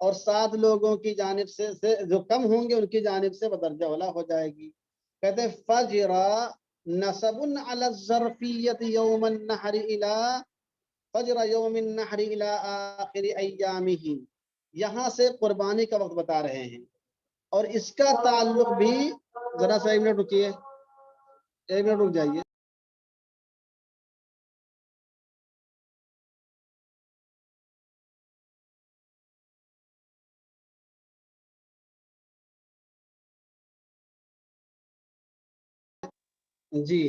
اور 7 لوگوں کی جانب سے جو کم ہوں گے ان کی جانب سے وہ درجہ اولا ہو جائے گی. کہتے ہیں فجرا نصب علی الظرفیت یوم النحر الى فجر یوم النحر الى آخر ایامہ. یہاں سے قربانی کا وقت بتا رہے ہیں اور اس کا تعلق بھی ذرا سا 1 منٹ رکیے, 1 منٹ رک جائیے. جی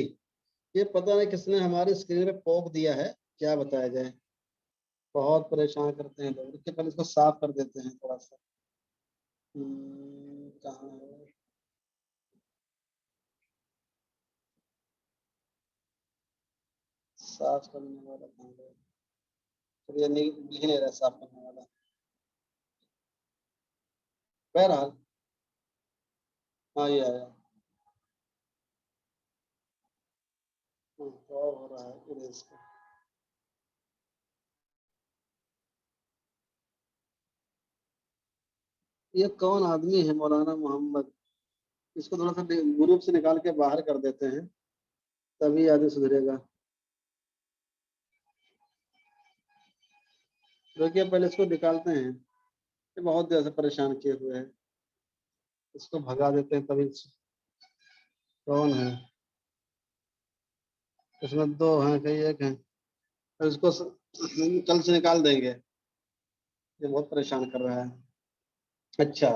یہ پتہ نہیں کس نے ہماری اسکرین پہ پوک دیا ہے, کیا بتایا جائے, بہت پریشان کرتے ہیں لوگ. پہلے اس کو صاف کر دیتے ہیں تھوڑا سا. کہاں ہے صاف کرنے والا, کہاں ہے؟ یہ نہیں رہا صاف کرنے والا. بہرحال ہاں یہ آیا. کیا ہو رہا ہے اریز کا. یہ کون آدمی ہے مولانا محمد, اس کو تھوڑا سا گروپ سے نکال کے باہر کر دیتے ہیں تبھی آدمی سدھرے گا. دیکھیے پہلے اس کو نکالتے ہیں, یہ بہت دیر سے پریشان کیے ہوئے ہیں, اس کو بھگا دیتے ہیں تبھی. کون ہے اس میں 2 ہیں کئی 1 ہیں, اس کو کل سے نکال دیں گے, یہ بہت پریشان کر رہا ہے. اچھا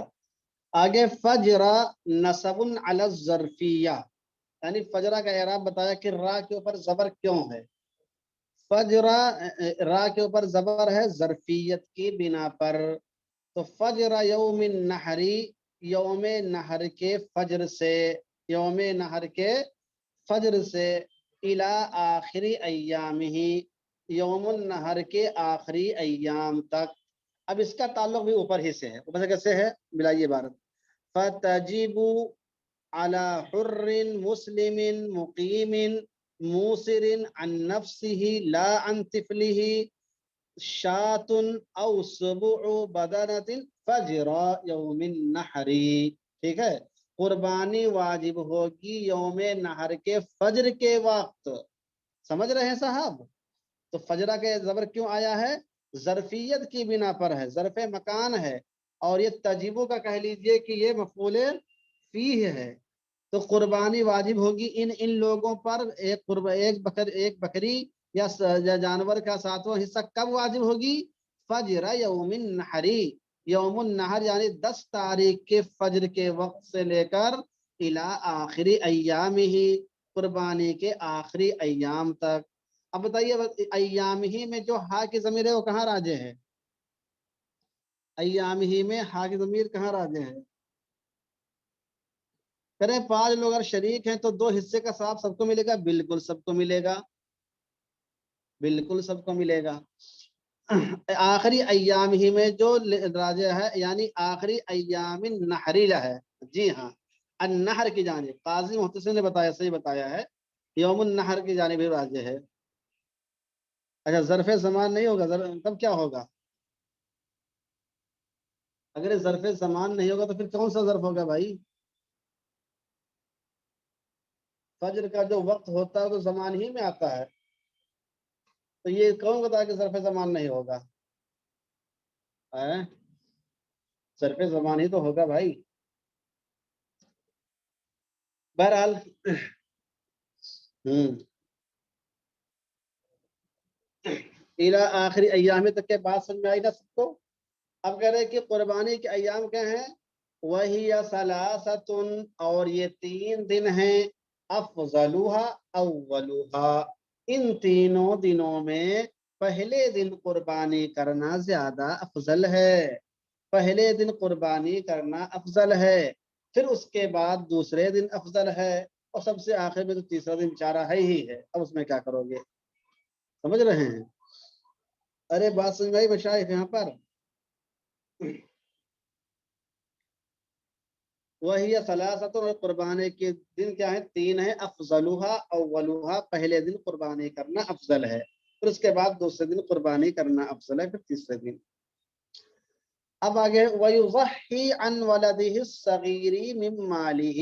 آگے فجرا نصب علی الظرفیہ, یعنی فجرہ کا اعراب بتایا کہ را کے اوپر زبر کیوں ہے. فجرہ را کے اوپر زبر ہے ظرفیت کی بنا پر. تو فجر یوم النحری, یوم نحر کے فجر سے, یوم نحر کے فجر سے, الی آخری ایامہ, یوم النحر کے آخری ایام تک. اب اس کا تعلق بھی اوپر ہی سے ہے. اوپر سے کیسے ہے ملائیے عبارت. فتجب على حر مسلم مقیم موسر عن نفسه لا عن طفله شات او سبع بدنة فجر یوم النحر. ٹھیک ہے, قربانی واجب ہوگی یوم نحر کے فجر کے وقت. سمجھ رہے ہیں صاحب؟ تو فجرہ کے زبر کیوں آیا ہے؟ ظرفیت کی بنا پر ہے, ظرف مکان ہے, اور یہ تجیبوں کا کہہ لیجئے کہ یہ مفعول فیہ ہے. تو قربانی واجب ہوگی ان لوگوں پر. ایک بکری یا جانور کا 7واں حصہ کب واجب ہوگی؟ فجر یوم النحری, یوم النحر یعنی 10 تاریخ کے فجر کے وقت سے لے کر الی آخری ایامہ, قربانی کے آخری ایام تک. اب بتائیے ایام ہی میں جو ہا کی ضمیر ہے وہ کہاں راجع ہے؟ ایام ہی میں ہا کی ضمیر کہاں راجع ہے؟ کریں 5 لوگ اگر شریک ہیں تو 2 حصے کا ثواب سب کو ملے گا. بالکل سب کو ملے گا, بالکل سب کو ملے گا. آخری ایام ہی میں جو راجع ہے یعنی آخری ایام النحریلہ ہے. جی ہاں, النحر کی جانب قاضی محتسب نے بتایا, صحیح بتایا ہے, یوم النحر کی جانب راجع ہے. اچھا ظرف زمان نہیں ہوگا, تب کیا ہوگا؟ اگر ظرف زمان نہیں ہوگا تو پھر کون سا ظرف ہوگا بھائی؟ فجر کا جو وقت ہوتا ہے تو زمان ہی میں آتا ہے, تو یہ کون بتا کہ ظرف زمان نہیں ہوگا؟ ظرف زمان ہی تو ہوگا بھائی. بہرحال الى آخری ایام تک کے بات سمجھ میں آئی نا سب کو؟ اب کہہ رہے کہ قربانی کے ایام کیا ہیں؟ وہی ثلاثۃ, اور یہ 3 دن ہیں. افضلها اولها, ان تینوں دنوں میں پہلے دن قربانی کرنا زیادہ افضل ہے. پہلے دن قربانی کرنا افضل ہے, پھر اس کے بعد دوسرے دن افضل ہے, اور سب سے آخر میں تو تیسرا دن بیچارہ ہے ہی ہے. اب اس میں کیا کرو گے؟ سمجھ رہے ہیں؟ ارے بات سمجھ آئی مشائخ یہاں پر؟ وہی ثلاثۃ, اور قربانی کے دن کیا ہے؟ 3 ہیں. افضلها اولها, پہلے دن قربانی کرنا افضل ہے, پھر اس کے بعد دوسرے دن قربانی کرنا افضل ہے, پھر تیسرے دن. اب آگے وَيُضَحِّي عَنْ وَلَدِهِ الصَّغِيرِ مِنْ مَالِهِ،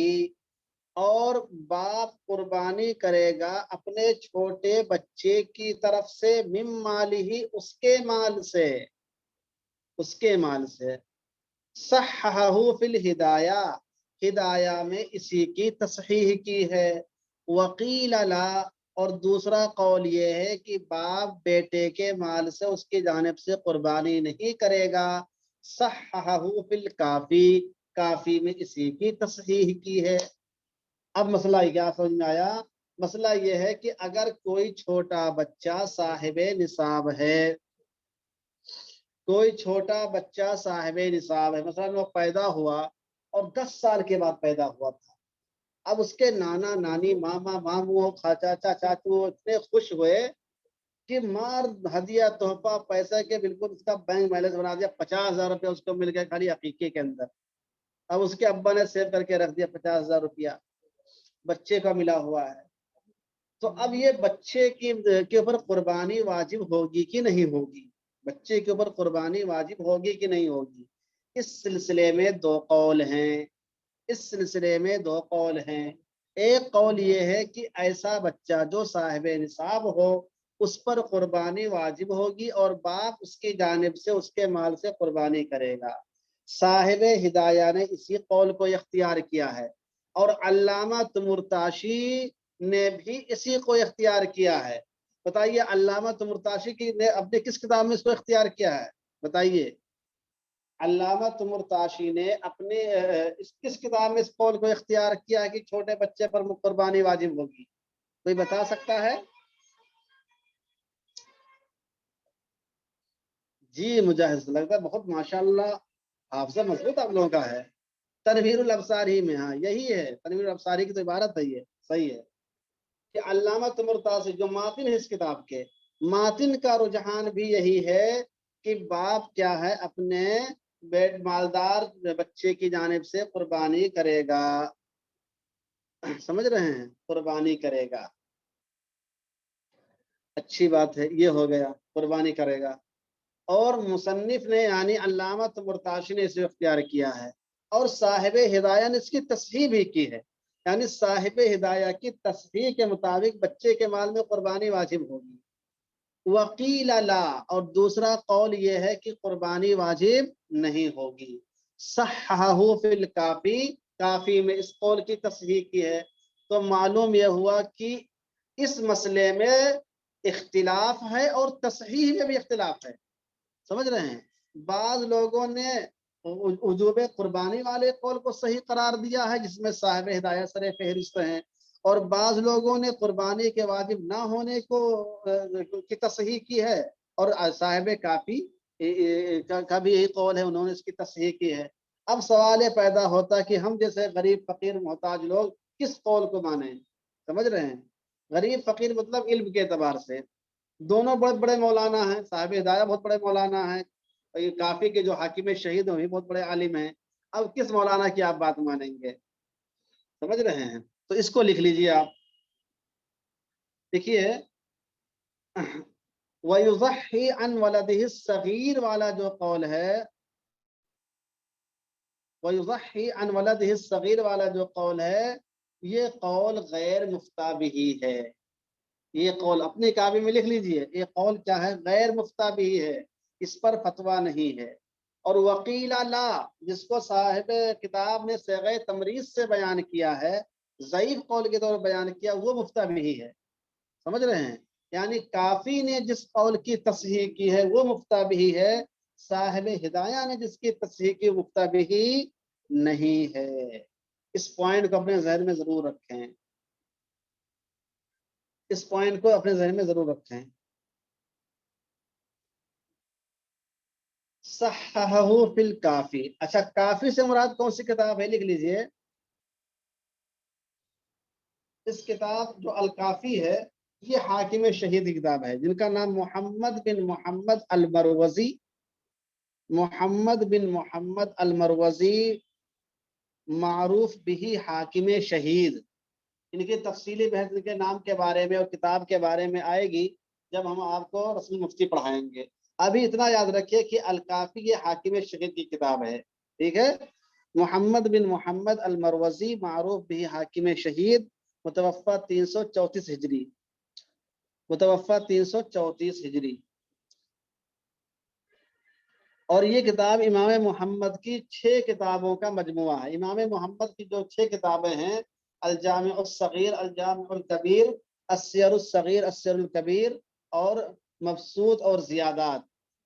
اور باپ قربانی کرے گا اپنے چھوٹے بچے کی طرف سے مِنْ مَالِهِ، اس کے مال سے، اس کے مال سے۔ صححہ فی الہدایہ، ہدایہ میں اسی کی تصحیح کی ہے۔ وقیل لا، اور دوسرا قول یہ ہے کہ باپ بیٹے کے مال سے اس کی جانب سے قربانی نہیں کرے گا۔ صححہ فی الکافی، کافی میں اسی کی تصحیح کی ہے۔ اب مسئلہ کیا سمجھ میں آیا؟ مسئلہ یہ ہے کہ اگر کوئی چھوٹا بچہ صاحب نصاب ہے، کوئی چھوٹا بچہ صاحب نصاب ہے، مثلا وہ پیدا ہوا اور 10 سال کے بعد پیدا ہوا تھا، اب اس کے نانا نانی ماما ماموں چاچا چاچو اتنے خوش ہوئے کہ مار ہدیہ تحفہ پیسہ کے بالکل اس کا بینک بیلنس بنا دیا، 50,000 روپیہ اس کو مل گیا خالی عقیقے کے اندر۔ اب اس کے ابا نے سیو کر کے رکھ دیا 50,000 روپیہ بچے کا ملا ہوا ہے، تو اب یہ بچے کے اوپر قربانی واجب ہوگی کہ نہیں ہوگی؟ بچے کے اوپر قربانی واجب ہوگی کہ نہیں ہوگی؟ اس سلسلے میں دو قول ہیں، اس سلسلے میں دو قول ہیں۔ ایک قول یہ ہے کہ ایسا بچہ جو صاحب نصاب ہو اس پر قربانی واجب ہوگی اور باپ اس کی جانب سے اس کے مال سے قربانی کرے گا۔ صاحب ہدایہ نے اسی قول کو اختیار کیا ہے، اور علامہ تمرتاشی نے بھی اسی کو اختیار کیا ہے۔ بتائیے علامہ تمرتاشی نے اپنے کس کتاب میں اس کو اختیار کیا ہے؟ بتائیے علامہ تمرتاشی نے اپنے کس کتاب میں اس قول کو اختیار کیا ہے کہ چھوٹے بچے پر قربانی واجب ہوگی؟ کوئی بتا سکتا ہے؟ جی مجاہد، لگتا ہے بہت ماشاءاللہ حافظہ مضبوط آپ لوگوں کا ہے۔ تنویر الابصار ہی میں، ہاں یہی ہے، تنویر الابصاری کی تو عبارت ہے، یہ صحیح ہے کہ علامہ تمرتاشی جو ماتن ہے اس کتاب کے، ماتن کا رجحان بھی یہی ہے کہ باپ کیا ہے اپنے مالدار بچے کی جانب سے قربانی کرے گا۔ سمجھ رہے ہیں؟ قربانی کرے گا، اچھی بات ہے، یہ ہو گیا قربانی کرے گا۔ اور مصنف نے یعنی علامہ تمرتاشی نے اسے اختیار کیا ہے، اور صاحب ہدایہ نے اس کی تصحیح بھی کی ہے، یعنی صاحب ہدایہ کی تصحیح کے مطابق بچے کے مال میں قربانی واجب ہوگی۔ وقیل لا، اور دوسرا قول یہ ہے کہ قربانی واجب نہیں ہوگی۔ صححہ فی الکافی، کافی میں اس قول کی تصحیح کی ہے۔ تو معلوم یہ ہوا کہ اس مسئلے میں اختلاف ہے اور تصحیح میں بھی اختلاف ہے۔ سمجھ رہے ہیں؟ بعض لوگوں نے وجوب قربانی والے قول کو صحیح قرار دیا ہے جس میں صاحب ہدایہ سر فہرست ہیں، اور بعض لوگوں نے قربانی کے واجب نہ ہونے کو کی تصحیح کی ہے، اور صاحب کافی کا بھی یہی قول ہے، انہوں نے اس کی تصحیح کی ہے۔ اب سوال یہ پیدا ہوتا کہ ہم جیسے غریب فقیر محتاج لوگ کس قول کو مانیں؟ سمجھ رہے ہیں؟ غریب فقیر مطلب علم کے اعتبار سے دونوں بڑے بڑے مولانا ہیں، صاحب ہدایہ بہت بڑے مولانا ہیں، یہ کافی کے جو حاکم شہید ہیں وہ بہت بڑے عالم ہیں۔ اب کس مولانا کی آپ بات مانیں گے؟ سمجھ رہے ہیں؟ تو اس کو لکھ لیجئے آپ، دیکھیے وَيُضَحِّي عَنْ وَلَدِهِ الصَّغِيرِ والا جو قول ہے، وَيُضَحِّي عَنْ وَلَدِهِ الصَّغِيرِ والا جو قول ہے، یہ قول غیر مفتیٰ بہ ہے۔ یہ قول اپنی کاپی میں لکھ لیجئے، یہ قول کیا ہے؟ غیر مفتیٰ بہ ہے، اس پر فتویٰ نہیں ہے۔ اور وقیل لا، جس کو صاحب کتاب نے صیغہ تمریض سے بیان کیا ہے، ضعیف قول کے طور پر بیان کیا، وہ مفتیٰ بہ ہے۔ سمجھ رہے ہیں؟ یعنی کافی نے جس قول کی تصحیح کی ہے وہ مفتیٰ بہ ہے، صاحب ہدایہ نے جس کی تصحیح کی مفتیٰ بہ نہیں ہے۔ اس پوائنٹ کو اپنے ذہن میں ضرور رکھیں، اس پوائنٹ کو اپنے ذہن میں ضرور رکھیں۔ صححہ فی الکافی، اچھا کافی سے مراد کون سی کتاب ہے؟ لکھ لیجئے، اس کتاب جو الکافی ہے یہ حاکم شہید کی کتاب ہے، جن کا نام محمد بن محمد المروزی، محمد بن محمد المروزی معروف بھی حاکم شہید۔ ان کی تفصیلی بحث ان کے نام کے بارے میں اور کتاب کے بارے میں آئے گی جب ہم آپ کو رسم مفتی پڑھائیں گے۔ ابھی اتنا یاد رکھیے کہ الکافی یہ حاکم شہید کی کتاب ہے، ٹھیک ہے؟ محمد بن محمد المروزی معروف بھی حاکم شہید، متوفہ 334 ہجری، متوفہ 334 ہجری۔ اور یہ کتاب امام محمد کی 6 کتابوں کا مجموعہ ہے۔ امام محمد کی جو 6 کتابیں ہیں، الجامع الصغیر، الجامع الکبیر، السیر الصغیر، السیر الکبیر، اور مبسوط اور زیادات،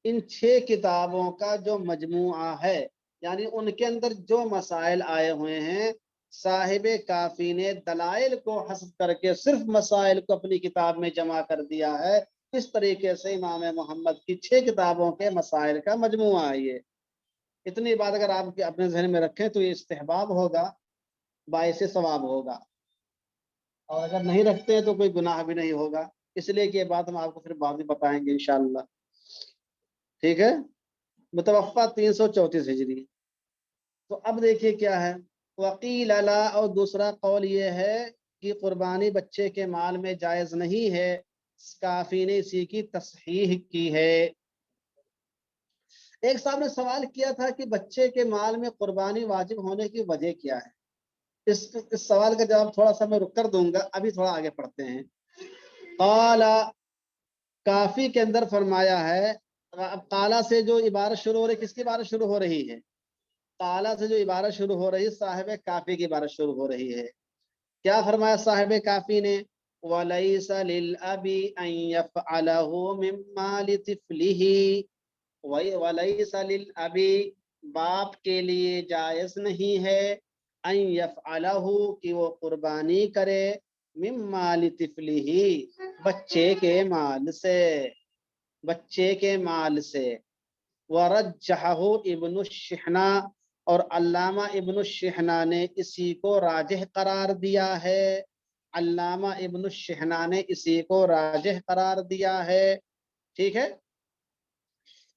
ان 6 کتابوں کا جو مجموعہ ہے، یعنی ان کے اندر جو مسائل آئے ہوئے ہیں، صاحب کافی نے دلائل کو حذف کر کے صرف مسائل کو اپنی کتاب میں جمع کر دیا ہے۔ اس طریقے سے امام محمد کی 6 کتابوں کے مسائل کا مجموعہ ہے یہ۔ اتنی بات اگر آپ اپنے ذہن میں رکھیں تو یہ استحباب ہوگا، باعث ثواب ہوگا، اور اگر نہیں رکھتے ہیں تو کوئی گناہ بھی نہیں ہوگا، اس لیے کہ یہ بات ہم آپ کو پھر بعد میں بتائیں گے انشاءاللہ، ٹھیک ہے؟ متوفہ 334 ہجری۔ تو اب دیکھیے کیا ہے، وقیل لا، اور دوسرا قول یہ ہے کہ قربانی بچے کے مال میں جائز نہیں ہے، کافی نے اسی کی تصحیح کی ہے۔ ایک صاحب نے سوال کیا تھا کہ بچے کے مال میں قربانی واجب ہونے کی وجہ کیا ہے؟ اس سوال کا جواب تھوڑا سا میں رک کر دوں گا، ابھی تھوڑا آگے پڑھتے ہیں۔ قال، کافی کے اندر فرمایا ہے، اب قالا سے جو عبارت شروع ہو رہی، کس کی عبارت شروع ہو رہی ہے؟ قالا سے جو عبارت شروع ہو رہی ہے، صاحب کافی کی عبارت شروع ہو رہی ہے۔ کیا فرمایا صاحب کافی نے؟ وَلَيْسَ لِلْأَبِ أَن يَفْعَلَهُ مِن مَالِ طِفْلِهِ، وَلَيْسَ لِلْأَبِ، باپ کے لیے جائز نہیں ہے، ان يفعلہ، کہ وہ قربانی کرے، من مال طفلہ، بچے کے مال سے، بچے کے مال سے۔ ورجحہ ابن الشحنہ، اور علامہ ابن الشحنہ نے اسی کو راجح قرار دیا ہے، علامہ ابن الشحنہ نے اسی کو راجح قرار دیا ہے، ٹھیک ہے؟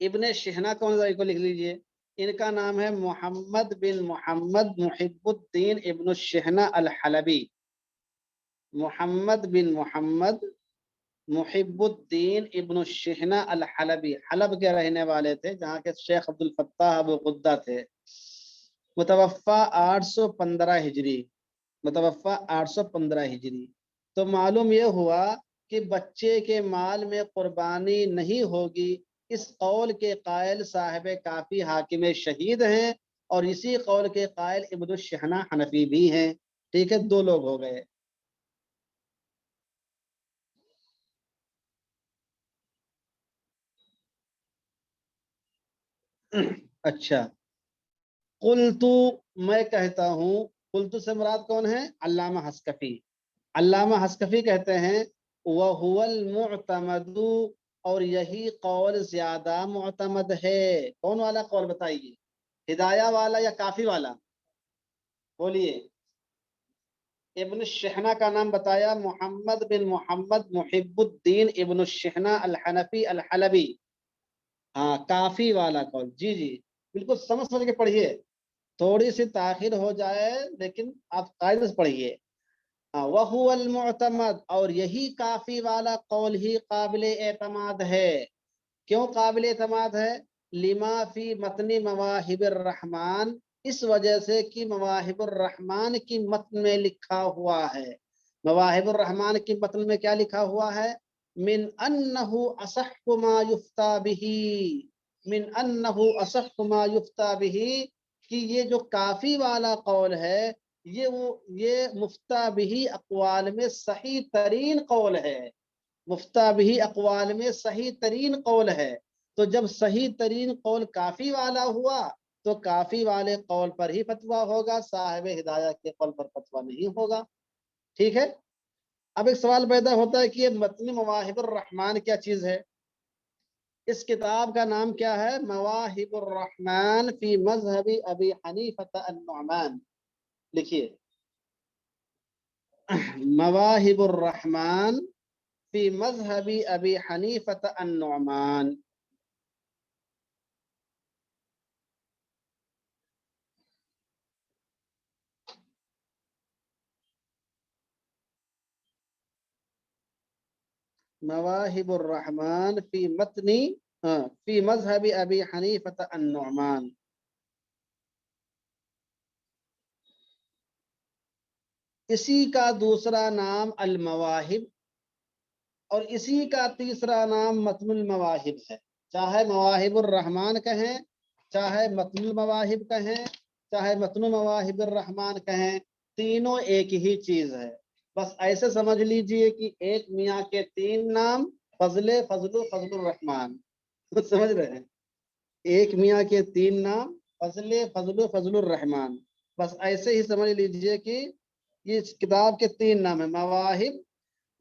ابن شحنہ کون ذرا کو لکھ لیجئے، ان کا نام ہے محمد بن محمد محب الدین ابن الشحنہ الحلبی، محمد بن محمد محب الدین ابن الشحنہ الحلبی، حلب کے رہنے والے تھے، جہاں کے شیخ عبد الفتاح ابو غدہ تھے، متوفہ 815 ہجری، متوفہ 815 ہجری۔ تو معلوم یہ ہوا کہ بچے کے مال میں قربانی نہیں ہوگی، اس قول کے قائل صاحب کافی حاکم شہید ہیں، اور اسی قول کے قائل ابن الشحنہ حنفی بھی ہیں، ٹھیک ہے؟ 2 لوگ ہو گئے۔ اچھا، قلتو، میں کہتا ہوں، قلتو سے مراد کون ہے؟ علامہ حسکفی، علامہ حسکفی کہتے ہیں، وَهُوَ الْمُعْتَمَدُ، اور یہی قول زیادہ معتمد ہے۔ کون والا قول بتائیے، ہدایہ والا یا کافی والا؟ بولیے۔ ابن الشحنہ کا نام بتایا، محمد بن محمد محب الدین ابن الشحنہ الحنفی الحلبی، ہاں کافی والا قول، جی جی بالکل سمجھ کے پڑھیے، تھوڑی سی تاخیر ہو جائے لیکن آپ قاعدے سے پڑھیے۔ وَهُوَ الْمُعْتَمَدْ، اور یہی کافی والا قول ہی قابل اعتماد ہے۔ کیوں قابل اعتماد ہے؟ لما فی متن مواہب الرحمن، اس وجہ سے کہ مواہب الرحمن کی متن میں لکھا ہوا ہے، مواہب الرحمن کی متن میں کیا لکھا ہوا ہے؟ من انہ اصح ما یفتى به، من انہ اصح ما یفتى به، کہ یہ جو کافی والا قول ہے، یہ مفتہ بھی اقوال میں صحیح ترین قول ہے، مفتہ بھی اقوال میں صحیح ترین قول ہے۔ تو جب صحیح ترین قول کافی والا ہوا تو کافی والے قول پر ہی فتویٰ ہوگا، صاحب ہدایہ کے قول پر فتویٰ نہیں ہوگا، ٹھیک ہے؟ اب ایک سوال پیدا ہوتا ہے کہ یہ متن مواہب الرحمن کیا چیز ہے؟ اس کتاب کا نام کیا ہے؟ مواہب الرحمن فی مذہب ابی حنیفہ النعمان، لکھیے، مواہب الرحمن فی مذہب ابی حنیفہ النعمان۔ مواہب الرحمن فی متن فی مذہب ابی حنیفہ النعمان. اسی کا دوسرا نام المواہب اور اسی کا تیسرا نام متن المواہب ہے. چاہے مواہب الرحمن کہیں، چاہے متن المواہب کہیں، چاہے متن مواہب الرحمن کہیں، تینوں ایک ہی چیز ہے. بس ایسے سمجھ لیجئے کہ ایک میاں کے تین نام، فضل، فضل، فضل الرحمن. سمجھ رہے ہیں؟ ایک میاں کے تین نام، فضل، فضل، فضل الرحمن. بس ایسے ہی سمجھ لیجئے کہ یہ کتاب کے تین نام ہیں، مواہب،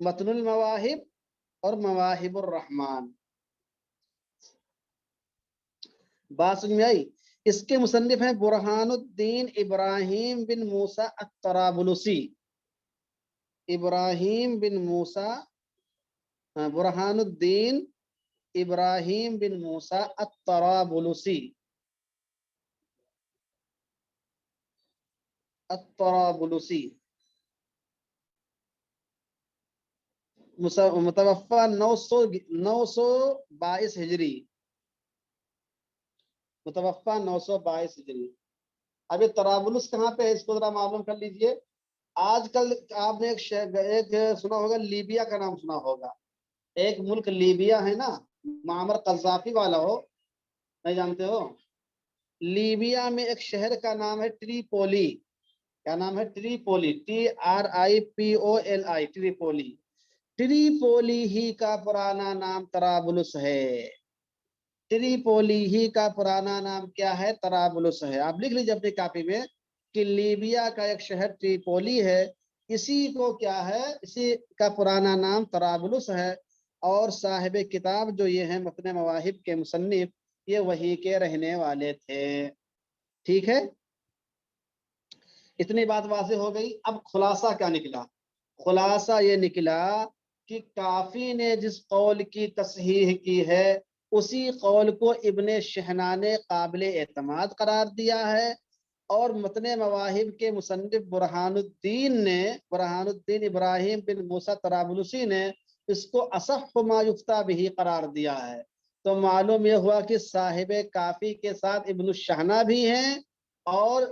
متن المواہب اور مواہب الرحمن. بات سمجھ میں آئی؟ اس کے مصنف ہیں برہان الدین ابراہیم بن موسیٰ الطرابلسی. ابراہیم بن موسیٰ، برہان الدین ابراہیم بن موسیٰ الطرابلسی. الطرابلسی متوفہ 922 ہجری. متوفہ 922 ہجری. ابھی طرابلس کہاں پہ ہے اس کو ذرا معلوم کر لیجئے. آج کل آپ نے ایک سنا ہوگا، لیبیا کا نام سنا ہوگا. ایک ملک لیبیا ہے نا، معمر قذافی والا ہو، نہیں جانتے ہو؟ لیبیا میں ایک شہر کا نام ہے ٹریپولی. کیا نام ہے؟ ٹریپولی. TRIPOLI، Tripoli. ٹریپولی ہی کا پرانا نام طرابلس ہے. ٹریپولی ہی کا پرانا نام کیا ہے؟ طرابلس ہے. آپ لکھ لیجیے اپنی کاپی میں کہ لیبیا کا ایک شہر ٹریپولی ہے، اسی کو کیا ہے، اسی کا پرانا نام طرابلس ہے. اور صاحب کتاب جو یہ ہیں متن مواہب کے مصنف، یہ وہی کے رہنے والے تھے. ٹھیک ہے، اتنی بات واضح ہو گئی. اب خلاصہ کیا نکلا؟ خلاصہ یہ نکلا کہ کافی نے جس قول کی تصحیح کی ہے، اسی قول کو ابن شہنا نے قابل اعتماد قرار دیا ہے، اور متن مواہب کے مصنف برہان الدین ابراہیم بن موسیٰ طرابلسی نے اس کو اصح ما یفتیٰ بہ قرار دیا ہے. تو معلوم یہ ہوا کہ صاحب کافی کے ساتھ ابن الشہنا بھی ہیں، اور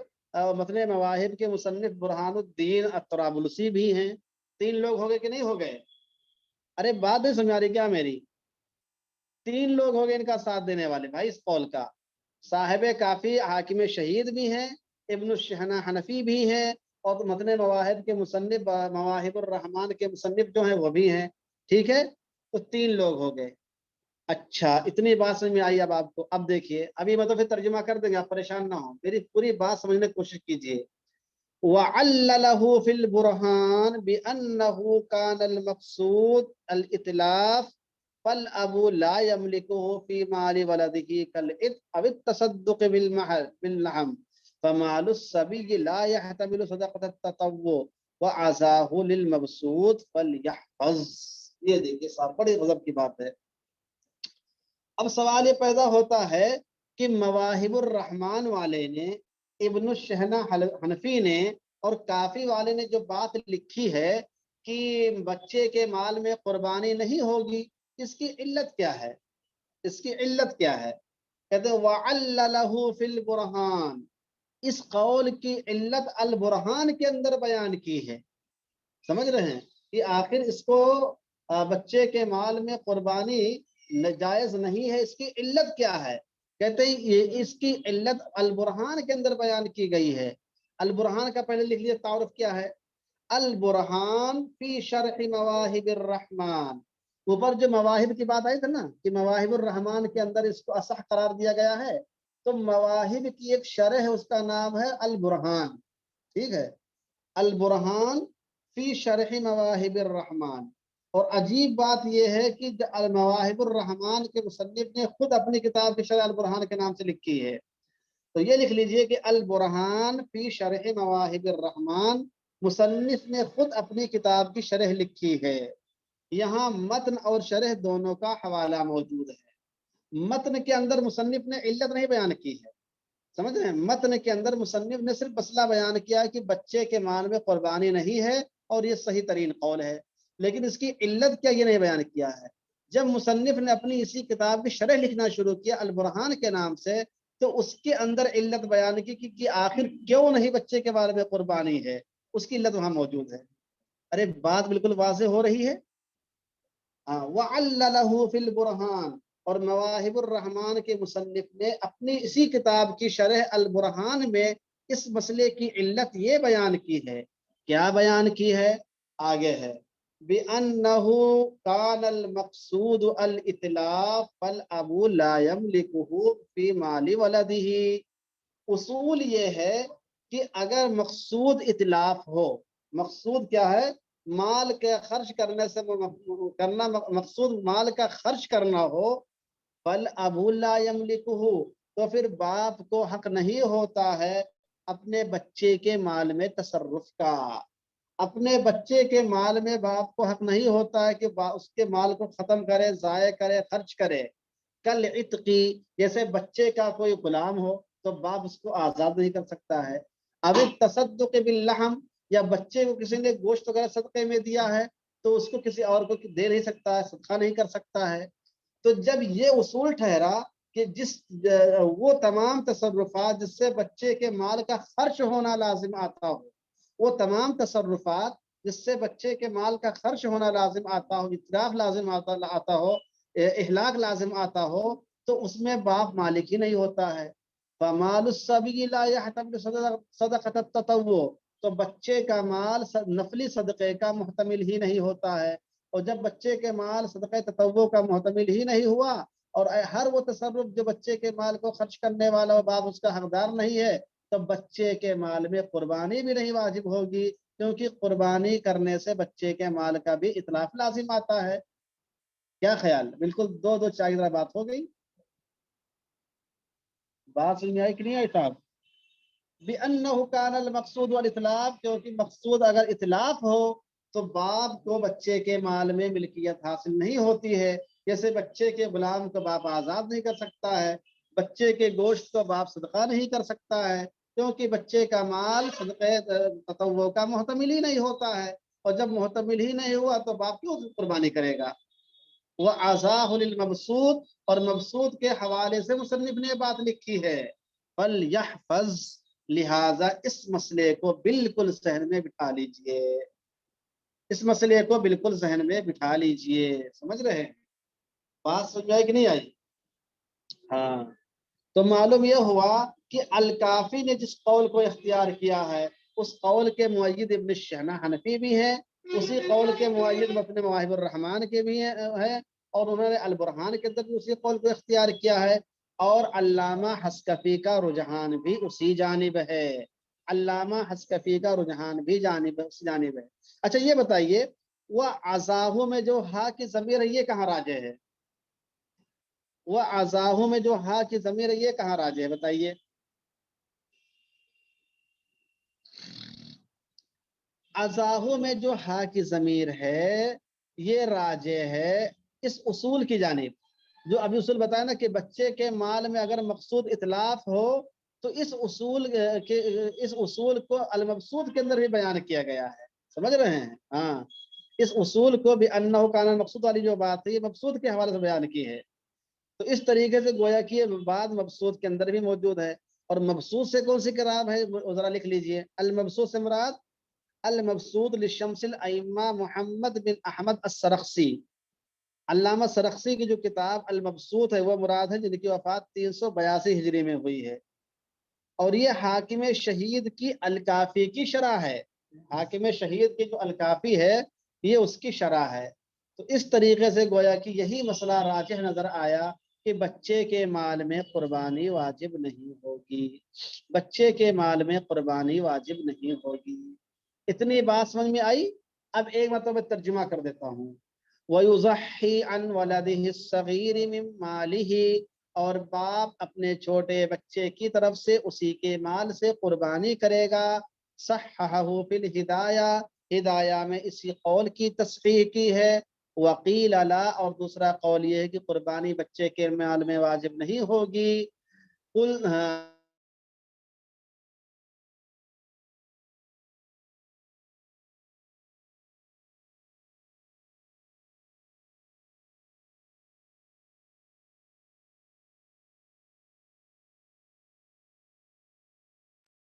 متن مواہب کے مصنف برہان الدین الطرابلسی بھی ہیں. تین لوگ ہو گئے کہ نہیں ہو گئے؟ ارے بات نہیں سمجھا رہی کیا میری؟ تین لوگ ہو گئے ان کا ساتھ دینے والے بھائی اس قول کا. صاحب کافی حاکم شہید بھی ہیں، ابن الشہنا حنفی بھی ہیں، اور متن مواہب کے مصنف مواہب الرحمن کے مصنف جو ہیں وہ بھی ہیں. ٹھیک ہے، تو تین لوگ ہو گئے. اچھا، اتنی بات سمجھ میں آئی اب آپ کو؟ اب دیکھیے، ابھی میں تو پھر ترجمہ کر دیں گے، آپ پریشان نہ ہو، میری پوری بات سمجھنے کی کوشش کیجیے. وعلله في البرهان بأنه كان المقصود الإتلاف، فالأب لا يملكه في مال ولده كالإثم أو التصدق باللحم، فمال الصبي لا يحتمل صدقة التطوع وعزاه للمبسوط فليحفظ. یہ دیکھیے صاحب، بڑی غضب کی بات ہے. اب سوال یہ پیدا ہوتا ہے کہ مواہب الرحمن والے نے، ابن الشہنا حنفی نے اور کافی والے نے جو بات لکھی ہے کہ بچے کے مال میں قربانی نہیں ہوگی، اس کی علت کیا ہے؟ اس کی علت کیا ہے؟ کہتے ہیں وَعَلَّلَهُ فِي الْبُرْهَانِ، اس قول کی علت البرہان کے اندر بیان کی ہے. سمجھ رہے ہیں کہ آخر اس کو بچے کے مال میں قربانی جائز نہیں ہے، اس کی علت کیا ہے؟ کہتے ہیں یہ اس کی علت البرہان کے اندر بیان کی گئی ہے. البرہان کا پہلے لکھ لیے تعارف کیا ہے. البرہان فی شرح مواہب الرحمن، اوپر جو مواہب کی بات آئی تھی نا کہ مواہب الرحمن کے اندر اس کو اصح قرار دیا گیا ہے، تو مواہب کی ایک شرح ہے، اس کا نام ہے البرہان. ٹھیک ہے، البرہان فی شرح مواہب الرحمن. اور عجیب بات یہ ہے کہ مواہب الرحمن کے مصنف نے خود اپنی کتاب کی شرح البرہان کے نام سے لکھی ہے. تو یہ لکھ لیجئے کہ البرہان فی شرح مواہب الرحمن، مصنف نے خود اپنی کتاب کی شرح لکھی ہے. یہاں متن اور شرح دونوں کا حوالہ موجود ہے. متن کے اندر مصنف نے علت نہیں بیان کی ہے، سمجھ رہے ہیں؟ متن کے اندر مصنف نے صرف مسئلہ بیان کیا کہ بچے کے مال میں قربانی نہیں ہے، اور یہ صحیح ترین قول ہے، لیکن اس کی علت کیا یہ نہیں بیان کیا ہے. جب مصنف نے اپنی اسی کتاب کی شرح لکھنا شروع کیا البرہان کے نام سے، تو اس کے اندر علت بیان کی کہ آخر کیوں نہیں بچے کے بارے میں قربانی ہے، اس کی علت وہاں موجود ہے۔ ارے بات بالکل واضح ہو رہی ہے۔ وَعَلَّلَهُ فِي الْبُرْهَانِ، اور مواہب الرحمان کے مصنف نے اپنی اسی کتاب کی شرح البرہان میں اس مسئلے کی علت یہ بیان کی ہے۔ کیا بیان کی ہے؟ آگے ہے بِأَنَّهُ كَانَ الْمَقْصُودُ الْإِتْلَافُ فَالْأَبُو لَا يَمْلِكُهُ فِي مَالِ وَلَدِهِ۔ اصول یہ ہے کہ اگر مقصود اتلاف ہو، مقصود کیا ہے؟ مال کے خرچ کرنے سے کرنا، مقصود مال کا خرچ کرنا ہو، فَالْأَبُو لَا يَمْلِكُهُ، تو پھر باپ کو حق نہیں ہوتا ہے اپنے بچے کے مال میں تصرف کا۔ اپنے بچے کے مال میں باپ کو حق نہیں ہوتا ہے کہ اس کے مال کو ختم کرے، ضائع کرے، خرچ کرے۔ کل عتقی، جیسے بچے کا کوئی غلام ہو تو باپ اس کو آزاد نہیں کر سکتا ہے۔ اب تصدق باللحم، یا بچے کو کسی نے گوشت وغیرہ صدقے میں دیا ہے تو اس کو کسی اور کو دے نہیں سکتا ہے، صدقہ نہیں کر سکتا ہے۔ تو جب یہ اصول ٹھہرا کہ وہ تمام تصرفات جس سے بچے کے مال کا خرچ ہونا لازم آتا ہو، وہ تمام تصرفات جس سے بچے کے مال کا خرچ ہونا لازم آتا ہو، اتلاف لازم آتا ہو، اہلاک لازم آتا ہو، تو اس میں باپ مالک ہی نہیں ہوتا ہے۔ فَمَالُ الصَّبِيِّ لَا يَحْتَمِلُ صَدَقَةَ التَّطَوُّعِ، تو بچے کا مال نفلی صدقے کا محتمل ہی نہیں ہوتا ہے۔ اور جب بچے کے مال صدقہ تطوع کا محتمل ہی نہیں ہوا، اور ہر وہ تصرف جو بچے کے مال کو خرچ کرنے والا باپ اس کا حقدار نہیں ہے، تو بچے کے مال میں قربانی بھی نہیں واجب ہوگی، کیونکہ قربانی کرنے سے بچے کے مال کا بھی اتلاف لازم آتا ہے۔ کیا خیال؟ بالکل دو دو چار ذرا بات ہو گئی۔ بات سمجھ آئی کہ نہیں آئی صاحب؟ بِأَنَّهُ كَانَ الْمَقْصُودُ وَالْإِتْلَافُ، کیونکہ مقصود اگر اتلاف ہو تو باپ کو بچے کے مال میں ملکیت حاصل نہیں ہوتی ہے۔ جیسے بچے کے غلام کو باپ آزاد نہیں کر سکتا ہے، بچے کے گوشت کو باپ صدقہ نہیں کر سکتا ہے، کیونکہ بچے کا مال صدقہ تطوع کا محتمل ہی نہیں ہوتا ہے۔ اور جب محتمل ہی نہیں ہوا تو باپ کیوں قربانی کرے گا؟ وَعَزَاهُ لِلْمَبْسُوط، اور مبسوط کے حوالے سے مصنف نے بات لکھی ہے۔ فَلْيَحْفَظْ، لہٰذا اس مسئلے کو بالکل ذہن میں بٹھا لیجئے، اس مسئلے کو بالکل ذہن میں بٹھا لیجئے۔ سمجھ رہے ہیں؟ بات سمجھ آئی کہ نہیں آئی؟ ہاں، تو معلوم یہ ہوا کہ الکافی نے جس قول کو اختیار کیا ہے، اس قول کے مؤید ابن شہنہ حنفی بھی ہیں، اسی قول کے مؤید اپنے مواہب الرحمان کے بھی ہیں، اور انہوں نے البرہان کے اندر بھی اسی قول کو اختیار کیا ہے، اور علامہ حسکفی کا رجحان بھی اسی جانب ہے۔ علامہ حسکفی کا رجحان بھی اسی جانب ہے۔ اچھا یہ بتائیے، وہ عزاہو میں جو ہا کی ضمیر ہے یہ کہاں راجع ہے؟ وہ عزاہو میں جو ہا کی ضمیر ہے یہ کہاں راجع ہے بتائیے؟ عزاہو میں جو ہا کی ضمیر ہے یہ راجع ہے اس اصول کی جانب، جو ابھی اصول بتایا نا کہ بچے کے مال میں اگر مقصود اتلاف ہو تو اس اصول کو المبسوط کے اندر بھی بیان کیا گیا ہے۔ سمجھ رہے ہیں؟ ہاں، اس اصول کو بھی انہ کان المقصود والی جو بات ہے یہ مقصود کے حوالے سے بیان کی ہے۔ تو اس طریقے سے گویا کہ یہ بات مبسوط کے اندر بھی موجود ہے۔ اور مبسوط سے کون سی کتاب ہے ذرا لکھ لیجئے۔ المبسوط سے مراد المبسوط للشمس الائمہ محمد بن احمد السرخسی، علامہ سرخسی کی جو کتاب المبسوط ہے وہ مراد ہے، جن کی وفات 382 ہجری میں ہوئی ہے، اور یہ حاکم شہید کی الکافی کی شرح ہے۔ حاکم شہید کی جو الکافی ہے یہ اس کی شرح ہے۔ تو اس طریقے سے گویا کہ یہی مسئلہ راجح نظر آیا کہ بچے کے مال میں قربانی واجب نہیں ہوگی، بچے کے مال میں قربانی واجب نہیں ہوگی۔ اتنی بات سمجھ میں آئی؟ اب ایک مرتبہ ترجمہ کر دیتا ہوں۔ وَيُضَحِّي عَنْ وَلَدِهِ الصَّغِيرِ مِنْ مَالِهِ، اور باپ اپنے چھوٹے بچے کی طرف سے اسی کے مال سے قربانی کرے گا۔ صححہ فی الہدایہ، ہدایہ میں اسی قول کی تصحیح کی ہے۔ وقیل لا، اور دوسرا قول یہ ہے کہ قربانی بچے کے مال میں واجب نہیں ہوگی۔ قل